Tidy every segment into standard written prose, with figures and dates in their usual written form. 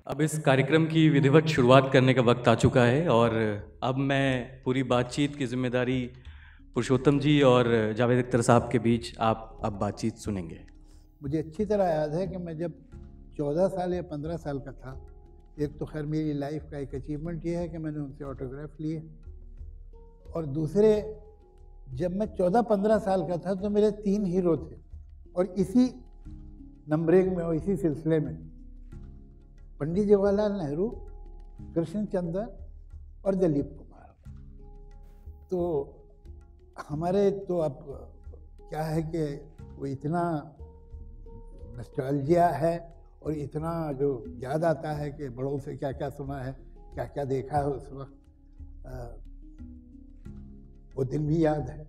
अब इस कार्यक्रम की विधिवत शुरुआत करने का वक्त आ चुका है और अब मैं पूरी बातचीत की जिम्मेदारी पुरुषोत्तम जी और जावेद अख्तर साहब के बीच आप अब बातचीत सुनेंगे। मुझे अच्छी तरह याद है कि मैं जब 14 साल या 15 साल का था, एक तो खैर मेरी लाइफ का एक अचीवमेंट ये है कि मैंने उनसे ऑटोग्राफ लिए, और दूसरे जब मैं 14-15 साल का था तो मेरे 3 हीरो थे, और इसी नंबरिंग में और इसी सिलसिले में पंडित जवाहरलाल नेहरू, कृष्ण चंद्र और दिलीप कुमार। तो हमारे तो अब क्या है कि वो इतना नॉस्टैल्जिया है और इतना जो याद आता है कि बड़ों से क्या क्या सुना है, क्या क्या देखा है उस वक्त, वो दिन भी याद है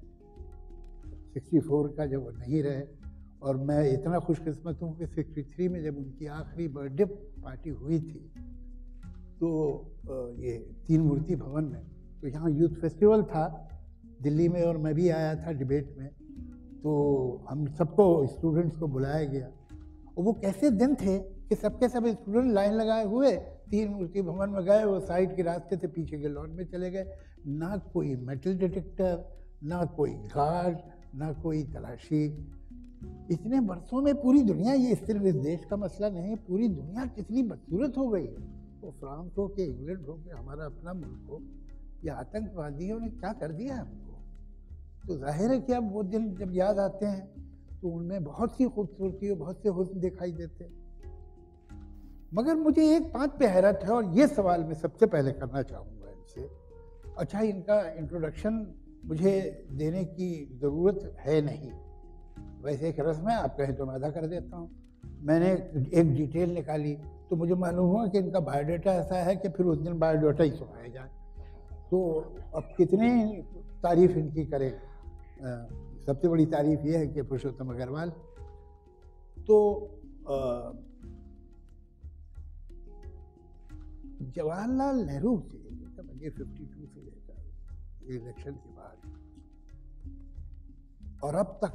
64 का जब वो नहीं रहे। और मैं इतना खुशकिस्मत हूँ कि 63 में जब उनकी आखिरी बर्थडे पार्टी हुई थी तो ये तीन मूर्ति भवन में, तो यहाँ यूथ फेस्टिवल था दिल्ली में और मैं भी आया था डिबेट में, तो हम सबको स्टूडेंट्स को बुलाया गया। और वो कैसे दिन थे कि सबके सब स्टूडेंट लाइन लगाए हुए तीन मूर्ति भवन में गए, वो साइड के रास्ते से पीछे के लॉन में चले गए, ना कोई मेटल डिटेक्टर, ना कोई गार्ड, ना कोई तलाशी। इतने वर्षों में पूरी दुनिया, ये सिर्फ इस देश का मसला नहीं, पूरी दुनिया कितनी बदसूरत हो गई है। तो फ्रांस हो के, इंग्लैंड हो के, हमारा अपना मुल्क हो, या आतंकवादियों ने क्या कर दिया हमको। तो जाहिर है कि अब वो दिन जब याद आते हैं तो उनमें बहुत सी खूबसूरती और बहुत से हुस्न दिखाई देते हैं। मगर मुझे एक बात पे हैरत है और ये सवाल मैं सबसे पहले करना चाहूँगा इनसे। अच्छा, इनका इंट्रोडक्शन मुझे देने की ज़रूरत है नहीं, वैसे एक रस्म है, आप कहें तो मैं अदा कर देता हूँ। मैंने एक डिटेल निकाली तो मुझे मालूम हुआ कि इनका बायोडाटा ऐसा है कि फिर उस दिन बायोडाटा ही सुनाया जाए। तो अब कितनी तारीफ़ इनकी करें। सबसे बड़ी तारीफ़ ये है कि पुरुषोत्तम अग्रवाल तो जवाहरलाल नेहरू से समझिए 52 से लेकर इलेक्शन के बाद और अब तक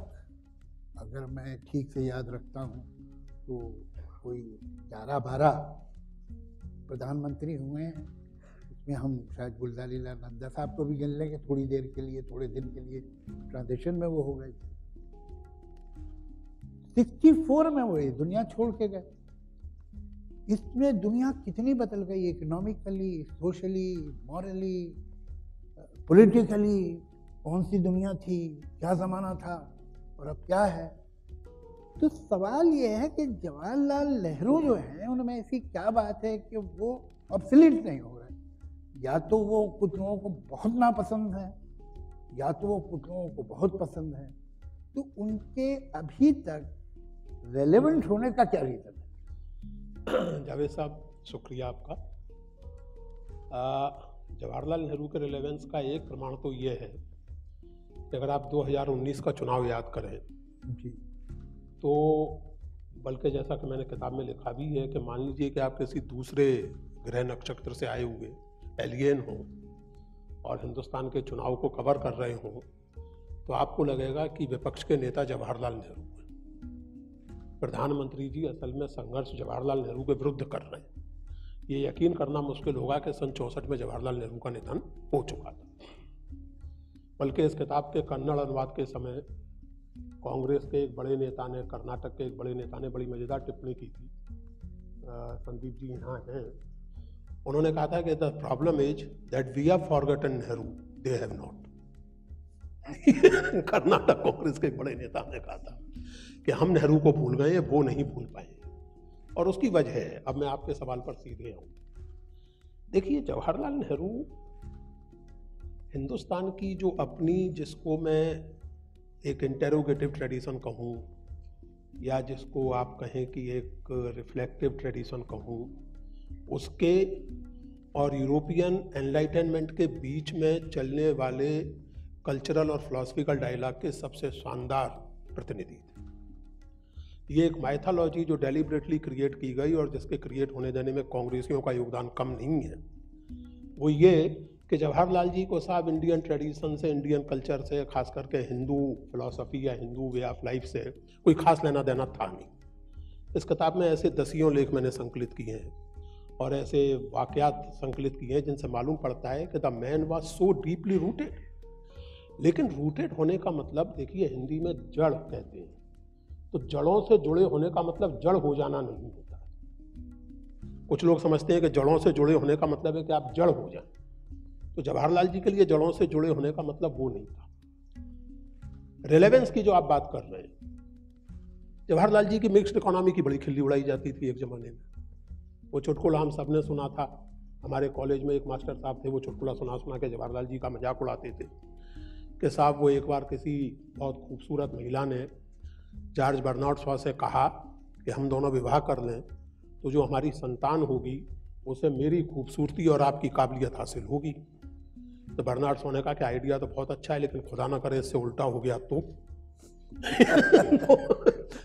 अगर मैं ठीक से याद रखता हूँ तो कोई 11-12 प्रधानमंत्री हुए हैं। इसमें हम शायद गुलजारी लाल नंदा साहब को भी गिन लेंगे, थोड़ी देर के लिए, थोड़े दिन के लिए ट्रांजिशन में वो हो गए थे। 64 में वो दुनिया छोड़ के गए। इसमें दुनिया कितनी बदल गई, इकोनॉमिकली, सोशली, मॉरली, पॉलिटिकली। कौन सी दुनिया थी, क्या ज़माना था और अब क्या है। तो सवाल ये है कि जवाहरलाल नेहरू जो हैं उनमें ऐसी क्या बात है कि वो ऑब्सोलीट नहीं हो रहे। या तो वो कुछ लोगों को बहुत नापसंद है, या तो वो कुछ लोगों को बहुत पसंद है। तो उनके अभी तक रेलेवेंट होने का क्या रीज़न है? जावेद साहब, शुक्रिया आपका। जवाहरलाल नेहरू के रिलेवेंस का एक प्रमाण तो ये है कि अगर आप 2019 का चुनाव याद करें जी, तो बल्कि जैसा कि मैंने किताब में लिखा भी है कि मान लीजिए कि आप किसी दूसरे ग्रह नक्षत्र से आए हुए एलियन हो और हिंदुस्तान के चुनाव को कवर कर रहे हो, तो आपको लगेगा कि विपक्ष के नेता जवाहरलाल नेहरू हैं। प्रधानमंत्री जी असल में संघर्ष जवाहरलाल नेहरू के विरुद्ध कर रहे हैं। ये यकीन करना मुश्किल होगा कि सन 64 में जवाहरलाल नेहरू का निधन हो चुका था। बल्कि इस किताब के कन्नड़ अनुवाद के समय कांग्रेस के एक बड़े नेता ने, कर्नाटक के एक बड़े नेता ने बड़ी मज़ेदार टिप्पणी की थी। संदीप जी यहाँ हैं। उन्होंने कहा था कि the problem is that we have forgotten Nehru, they have not. Karnataka Congress के एक बड़े नेता ने कहा था कि हम नेहरू को भूल गए, वो नहीं भूल पाए। और उसकी वजह है, अब मैं आपके सवाल पर सीधे आऊँ। देखिए, जवाहरलाल नेहरू हिंदुस्तान की जो अपनी, जिसको मैं एक इंटेरोगेटिव ट्रेडिशन कहूँ या जिसको आप कहें कि एक रिफ्लेक्टिव ट्रेडिशन कहूँ, उसके और यूरोपियन एनलाइटनमेंट के बीच में चलने वाले कल्चरल और फिलॉसफिकल डायलॉग के सबसे शानदार प्रतिनिधि थे। ये एक माइथोलॉजी जो डेलिबरेटली क्रिएट की गई और जिसके क्रिएट होने देने में कांग्रेसियों का योगदान कम नहीं है, वो ये कि जवाहरलाल जी को साहब इंडियन ट्रेडिशन से, इंडियन कल्चर से, खास करके हिंदू फिलॉसफी या हिंदू वे ऑफ लाइफ से कोई खास लेना देना था नहीं। इस किताब में ऐसे दसियों लेख मैंने संकलित किए हैं और ऐसे वाकयात संकलित किए हैं जिनसे मालूम पड़ता है कि the man was so deeply rooted. लेकिन रूटेड होने का मतलब, देखिए हिंदी में जड़ कहते हैं, तो जड़ों से जुड़े होने का मतलब जड़ हो जाना नहीं होता। कुछ लोग समझते हैं कि जड़ों से जुड़े होने का मतलब है कि आप जड़ हो जाएं, तो जवाहरलाल जी के लिए जड़ों से जुड़े होने का मतलब वो नहीं था। रिलेवेंस की जो आप बात कर रहे हैं, जवाहरलाल जी की मिक्स्ड इकोनॉमी की बड़ी खिल्ली उड़ाई जाती थी एक जमाने में। वो चुटकुला हम सब ने सुना था। हमारे कॉलेज में एक मास्टर साहब थे, वो चुटकुला सुना के जवाहरलाल जी का मजाक उड़ाते थे कि साहब वो एक बार किसी बहुत खूबसूरत महिला ने जॉर्ज बर्नार्ड शॉ से कहा कि हम दोनों विवाह कर लें तो जो हमारी संतान होगी उसे मेरी खूबसूरती और आपकी काबिलियत हासिल होगी। तो बर्नार्ड शॉ ने कहा कि आइडिया तो बहुत अच्छा है, लेकिन खुदा ना करे इससे उल्टा हो गया तो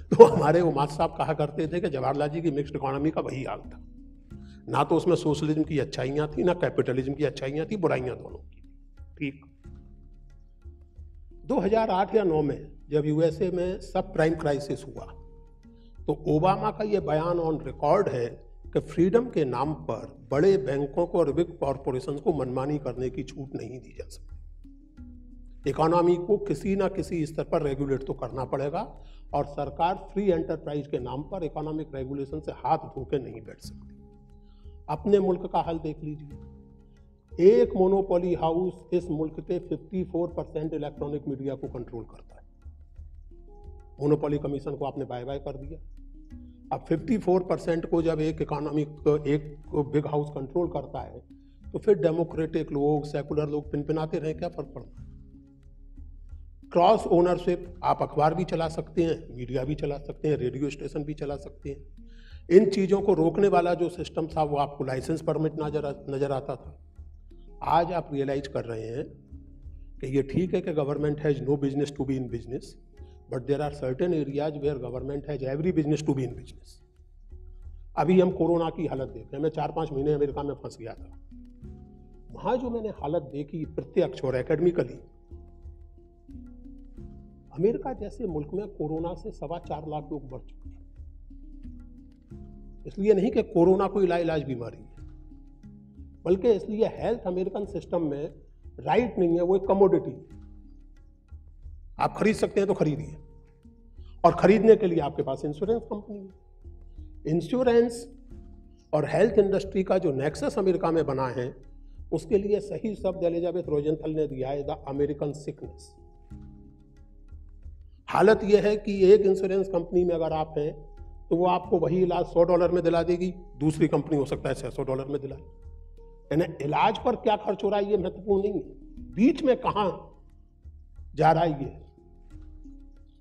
तो हमारे वो मास्टर साहब कहा करते थे कि जवाहरलाल जी की मिक्स्ड इकोनॉमी का वही हाल था। ना तो उसमें सोशलिज्म की अच्छाइयाँ थी, ना कैपिटलिज्म की अच्छाइयाँ थी, बुराइयाँ दोनों की। ठीक 2008 या 9 में जब यूएसए में सब प्राइम क्राइसिस हुआ तो ओबामा का ये बयान ऑन रिकॉर्ड है कि फ्रीडम के नाम पर बड़े बैंकों को और बिग कॉरपोरेशन को मनमानी करने की छूट नहीं दी जा सकती। इकोनॉमी को किसी ना किसी स्तर पर रेगुलेट तो करना पड़ेगा और सरकार फ्री एंटरप्राइज के नाम पर इकोनॉमिक रेगुलेशन से हाथ धो के नहीं बैठ सकती। अपने मुल्क का हाल देख लीजिए। एक मोनोपोली हाउस इस मुल्क के 54% इलेक्ट्रॉनिक मीडिया को कंट्रोल करता है। मोनोपोली कमीशन को आपने बाय बाय कर दिया। अब 54% को जब एक बिग हाउस कंट्रोल करता है तो फिर डेमोक्रेटिक लोग, सेकुलर लोग पिनपिनाते रहे, क्या फर्क पड़ता है। क्रॉस ओनरशिप, आप अखबार भी चला सकते हैं, मीडिया भी चला सकते हैं, रेडियो स्टेशन भी चला सकते हैं। इन चीज़ों को रोकने वाला जो सिस्टम था वो आपको लाइसेंस परमिट नजर आता था। आज आप रियलाइज कर रहे हैं कि ये ठीक है कि government has no business to be in business, but there are certain areas where government has every business to be in business. अभी हम कोरोना की हालत देख रहे हैं। मैं 4-5 महीने अमेरिका में फंस गया था। वहां जो मैंने हालत देखी प्रत्यक्ष और एकेडमिकली, अमेरिका जैसे मुल्क में कोरोना से 4.25 लाख लोग मर चुके हैं। इसलिए नहीं कि कोरोना कोई लाइलाज बीमारी है, बल्कि इसलिए हेल्थ अमेरिकन सिस्टम में राइट नहीं है, वो एक कमोडिटी है। आप खरीद सकते हैं तो खरीदिए, और खरीदने के लिए आपके पास इंश्योरेंस कंपनी है। इंश्योरेंस और हेल्थ इंडस्ट्री का जो नेक्सस अमेरिका में बना है, उसके लिए सही शब्द एलिजाबेथ रोजेंथल ने दिया है, द अमेरिकन सिकनेस। हालत यह है कि एक इंश्योरेंस कंपनी में अगर आप हैं तो वो आपको वही इलाज $100 में दिला देगी, दूसरी कंपनी हो सकता है $600 में दिलाए। यानी इलाज पर क्या खर्च हो रहा है ये महत्वपूर्ण नहीं है, बीच में कहां जा रहा है ये।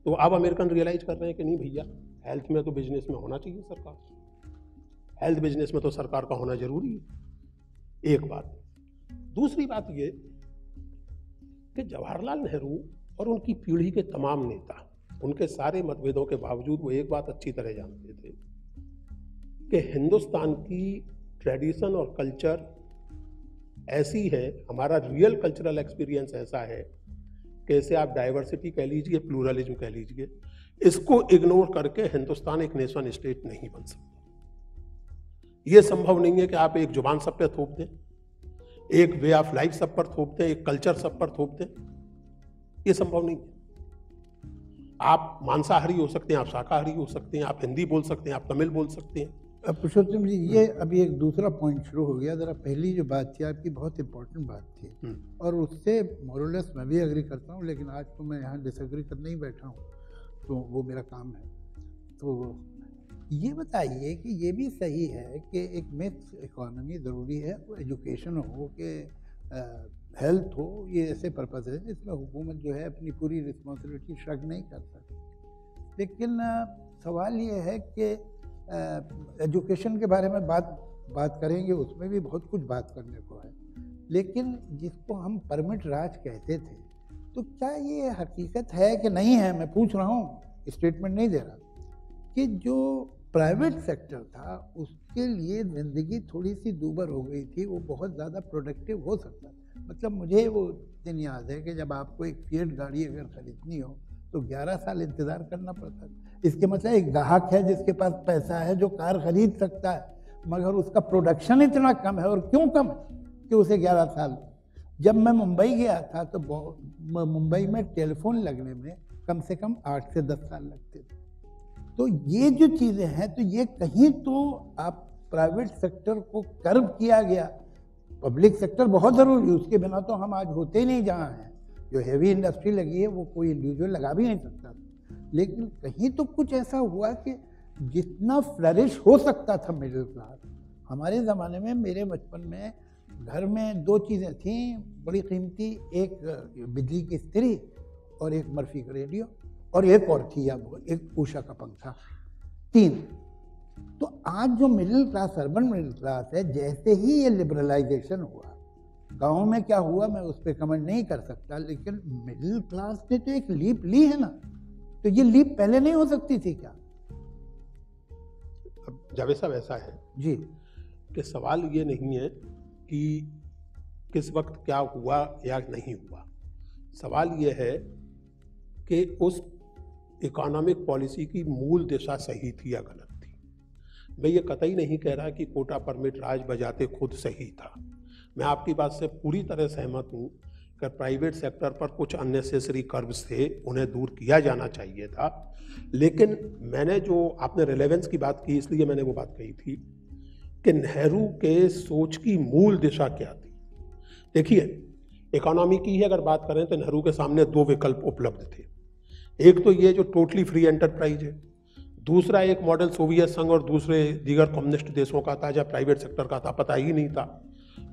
तो अब अमेरिकन रियलाइज कर रहे हैं कि नहीं भैया, हेल्थ में तो बिजनेस में होना चाहिए सरकार, हेल्थ बिजनेस में तो सरकार का होना जरूरी है। एक बात। दूसरी बात ये कि जवाहरलाल नेहरू और उनकी पीढ़ी के तमाम नेता, उनके सारे मतभेदों के बावजूद वो एक बात अच्छी तरह जानते थे कि हिंदुस्तान की ट्रेडिशन और कल्चर ऐसी है, हमारा रियल कल्चरल एक्सपीरियंस ऐसा है कि इसे आप डाइवर्सिटी कह लीजिए, प्लूरलिज्म कह लीजिए, इसको इग्नोर करके हिंदुस्तान एक नेशन स्टेट नहीं बन सकता। यह संभव नहीं है कि आप एक जुबान सब पे थोप दें, एक वे ऑफ लाइफ सब पर थोप दें, एक कल्चर सब पर थोप दें। ये संभव नहीं है। आप मांसाहारी हो सकते हैं, आप शाकाहारी हो सकते हैं, आप हिंदी बोल सकते हैं, आप तमिल बोल सकते हैं। पुरुषोत्तम जी, ये अभी एक दूसरा पॉइंट शुरू हो गया। जरा पहली जो बात थी आपकी, बहुत इंपॉर्टेंट बात थी और उससे मोरलेस मैं भी एग्री करता हूँ, लेकिन आज तो मैं यहाँ डिसएग्री करने ही बैठा हूँ, तो वो मेरा काम है। तो ये बताइए कि ये भी सही है कि एक मिक्स इकोनॉमी ज़रूरी है, वो एजुकेशन हो कि हेल्थ हो, ये ऐसे पर्पज़ है जिसमें हुकूमत जो है अपनी पूरी रिस्पॉन्सिबिलिटी शक नहीं कर सकती। लेकिन सवाल ये है कि एजुकेशन के बारे में बात करेंगे, उसमें भी बहुत कुछ बात करने को है, लेकिन जिसको हम परमिट राज कहते थे, तो क्या ये हकीकत है कि नहीं है? मैं पूछ रहा हूँ, स्टेटमेंट नहीं दे रहा, कि जो प्राइवेट सेक्टर था उसके लिए ज़िंदगी थोड़ी सी दूभर हो गई थी, वो बहुत ज़्यादा प्रोडक्टिव हो सकता था। मतलब मुझे वो दिन याद है कि जब आपको एक फिएट गाड़ी अगर खरीदनी हो तो 11 साल इंतज़ार करना पड़ता है। इसके मतलब एक ग्राहक है जिसके पास पैसा है जो कार खरीद सकता है, मगर उसका प्रोडक्शन इतना कम है, और क्यों कम है कि उसे 11 साल। जब मैं मुंबई गया था तो मुंबई में टेलीफोन लगने में कम से कम 8 से 10 साल लगते थे। तो ये जो चीज़ें हैं, तो ये कहीं तो आप प्राइवेट सेक्टर को कर्व किया गया। पब्लिक सेक्टर बहुत ज़रूरी है, उसके बिना तो हम आज होते ही नहीं जहाँ हैं। जो हैवी इंडस्ट्री लगी है वो कोई इंडिविजुअल लगा भी नहीं सकता, लेकिन कहीं तो कुछ ऐसा हुआ कि जितना फ्लरिश हो सकता था मिडिल क्लास। हमारे ज़माने में, मेरे बचपन में घर में 2 चीज़ें थीं बड़ी कीमती, एक बिजली की इस्त्री और एक मर्फी का रेडियो, और एक और थी या वो एक उषा का पंखा, 3। तो आज जो middle class, urban middle class है, जैसे ही ये लिबरलाइजेशन हुआ, गाँव में क्या हुआ मैं उस पर कमेंट नहीं कर सकता, लेकिन मिडिल क्लास ने तो एक लीप ली है ना, तो ये लीप पहले नहीं हो सकती थी क्या? अब जावेद साहब ऐसा है जी कि सवाल ये नहीं है कि किस वक्त क्या हुआ या नहीं हुआ, सवाल ये है कि उस इकोनॉमिक पॉलिसी की मूल दिशा सही थी या गलत थी। मैं ये कतई नहीं कह रहा कि कोटा परमिट राज बजाते खुद सही था। मैं आपकी बात से पूरी तरह सहमत हूँ कि प्राइवेट सेक्टर पर कुछ अननेसेसरी कर्व्स थे, उन्हें दूर किया जाना चाहिए था। लेकिन मैंने जो, आपने रिलेवेंस की बात की, इसलिए मैंने वो बात कही थी कि नेहरू के सोच की मूल दिशा क्या थी। देखिए, इकोनॉमी की ही अगर बात करें तो नेहरू के सामने 2 विकल्प उपलब्ध थे। एक तो ये जो टोटली फ्री एंटरप्राइज है, दूसरा एक मॉडल सोवियत संघ और दूसरे दीगर कम्युनिस्ट देशों का था, जहाँ प्राइवेट सेक्टर का था पता ही नहीं था,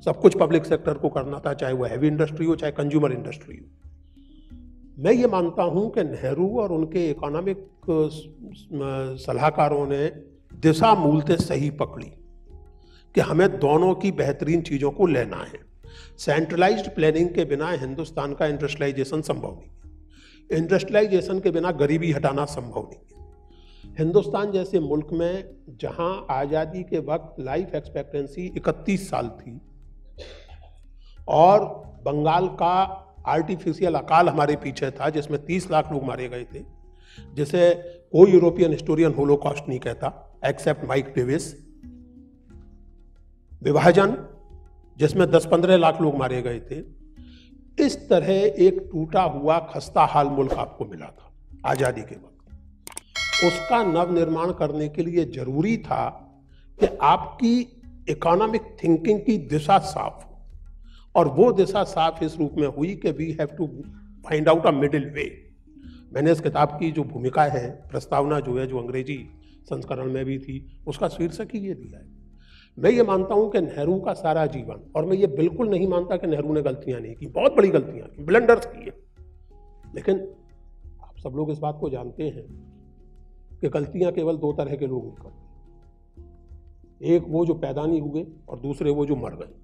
सब कुछ पब्लिक सेक्टर को करना था, चाहे वो हैवी इंडस्ट्री हो चाहे कंज्यूमर इंडस्ट्री हो। मैं ये मानता हूं कि नेहरू और उनके इकोनॉमिक सलाहकारों ने दिशा मूलतः सही पकड़ी कि हमें दोनों की बेहतरीन चीज़ों को लेना है। सेंट्रलाइज्ड प्लानिंग के बिना हिंदुस्तान का इंडस्ट्रियलाइजेशन संभव नहीं है, इंडस्ट्रियलाइजेशन के बिना गरीबी हटाना संभव नहीं है। हिंदुस्तान जैसे मुल्क में जहां आज़ादी के वक्त लाइफ एक्सपेक्टेंसी 31 साल थी और बंगाल का आर्टिफिशियल अकाल हमारे पीछे था जिसमें 30 लाख लोग मारे गए थे, जिसे कोई यूरोपियन हिस्टोरियन होलोकॉस्ट नहीं कहता एक्सेप्ट माइक डेविस, विभाजन जिसमें 10-15 लाख लोग मारे गए थे, इस तरह एक टूटा हुआ खस्ता हाल मुल्क आपको मिला था आज़ादी के वक्त। उसका नवनिर्माण करने के लिए जरूरी था कि आपकी इकोनॉमिक थिंकिंग की दिशा साफ हो, और वो दिशा साफ इस रूप में हुई कि we have to find out a middle way. मैंने इस किताब की जो भूमिका है, प्रस्तावना जो है, जो अंग्रेजी संस्करण में भी थी, उसका शीर्षक ही ये दिया है। मैं ये मानता हूं कि नेहरू का सारा जीवन, और मैं ये बिल्कुल नहीं मानता कि नेहरू ने गलतियां नहीं की, बहुत बड़ी गलतियां की, ब्लंडर्स किए, लेकिन आप सब लोग इस बात को जानते हैं कि गलतियां केवल 2 तरह के लोग करते हैं, एक वो जो पैदा नहीं हुए और दूसरे वो जो मर गए।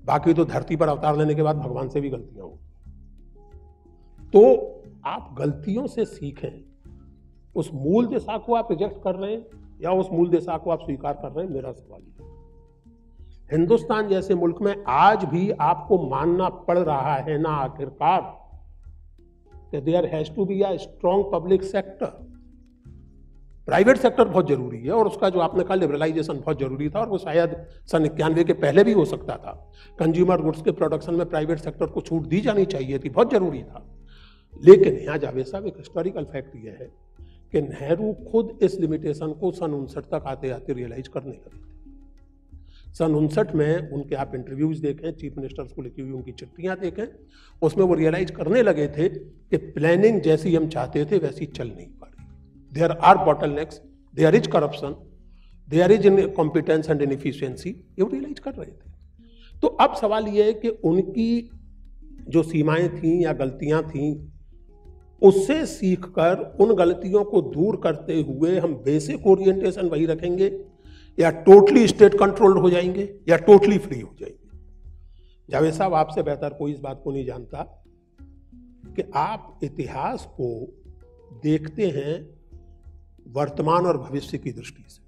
बाकी तो धरती पर अवतार लेने के बाद भगवान से भी गलतियां हो। तो आप गलतियों से सीखें। उस मूल दिशा को आप रिजेक्ट कर रहे हैं या उस मूल दिशा को आप स्वीकार कर रहे हैं, मेरा सवाल है। हिंदुस्तान जैसे मुल्क में आज भी आपको मानना पड़ रहा है ना आखिरकार कि there has to be a strong public sector. Private sector बहुत जरूरी है और उसका जो आपने कहा लिबरलाइजेशन बहुत जरूरी था, और वो शायद सन 91 के पहले भी हो सकता था। कंज्यूमर गुड्स के प्रोडक्शन में प्राइवेट सेक्टर को छूट दी जानी चाहिए थी, बहुत जरूरी था। लेकिन यहाँ जावेद साहब एक हिस्टोरिकल फैक्ट ये है कि नेहरू खुद इस लिमिटेशन को सन 59 तक आते आते रियलाइज करने लगे थे। सन 59 में उनके आप इंटरव्यूज देखें, चीफ मिनिस्टर्स को लिखी हुई उनकी चिट्ठियां देखें, उसमें वो रियलाइज करने लगे थे कि प्लानिंग जैसी हम चाहते थे वैसी चल नहीं पा रही। There are bottlenecks, there is corruption, there is incompetence and inefficiency, ये वो रियलाइज कर रहे थे। तो अब सवाल ये है कि उनकी जो सीमाएं थीं या गलतियां थीं, उससे सीखकर उन गलतियों को दूर करते हुए हम बेसिक ओरिएंटेशन वही रखेंगे, या टोटली स्टेट कंट्रोल्ड हो जाएंगे, या टोटली फ्री हो जाएंगे। जावेद साहब, आपसे बेहतर कोई इस बात को नहीं जानता कि आप इतिहास को देखते हैं वर्तमान और भविष्य की दृष्टि से।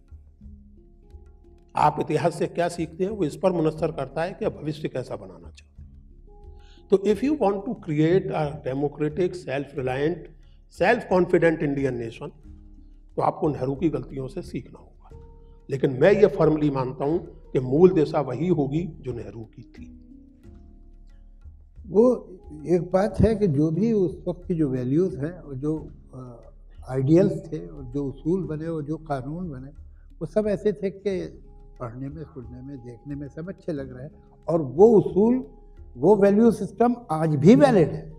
आप इतिहास से क्या सीखते हैं वो इस पर मुनस्सर करता है कि आप भविष्य कैसा बनाना चाहते हैं। तो if you want to create a democratic, self reliant, self confident Indian nation, तो आपको नेहरू की गलतियों से सीखना होगा। लेकिन मैं ये फर्मली मानता हूँ कि मूल दिशा वही होगी जो नेहरू की थी। वो एक बात है कि जो भी उस वक्त की जो वैल्यूज़ हैं और जो आइडियल्स थे और जो उसूल बने और जो कानून बने, वो सब ऐसे थे कि पढ़ने में, सुनने में, देखने में सब अच्छे लग रहे हैं। और वो उसूल, वो वैल्यू सिस्टम आज भी वैलिड है,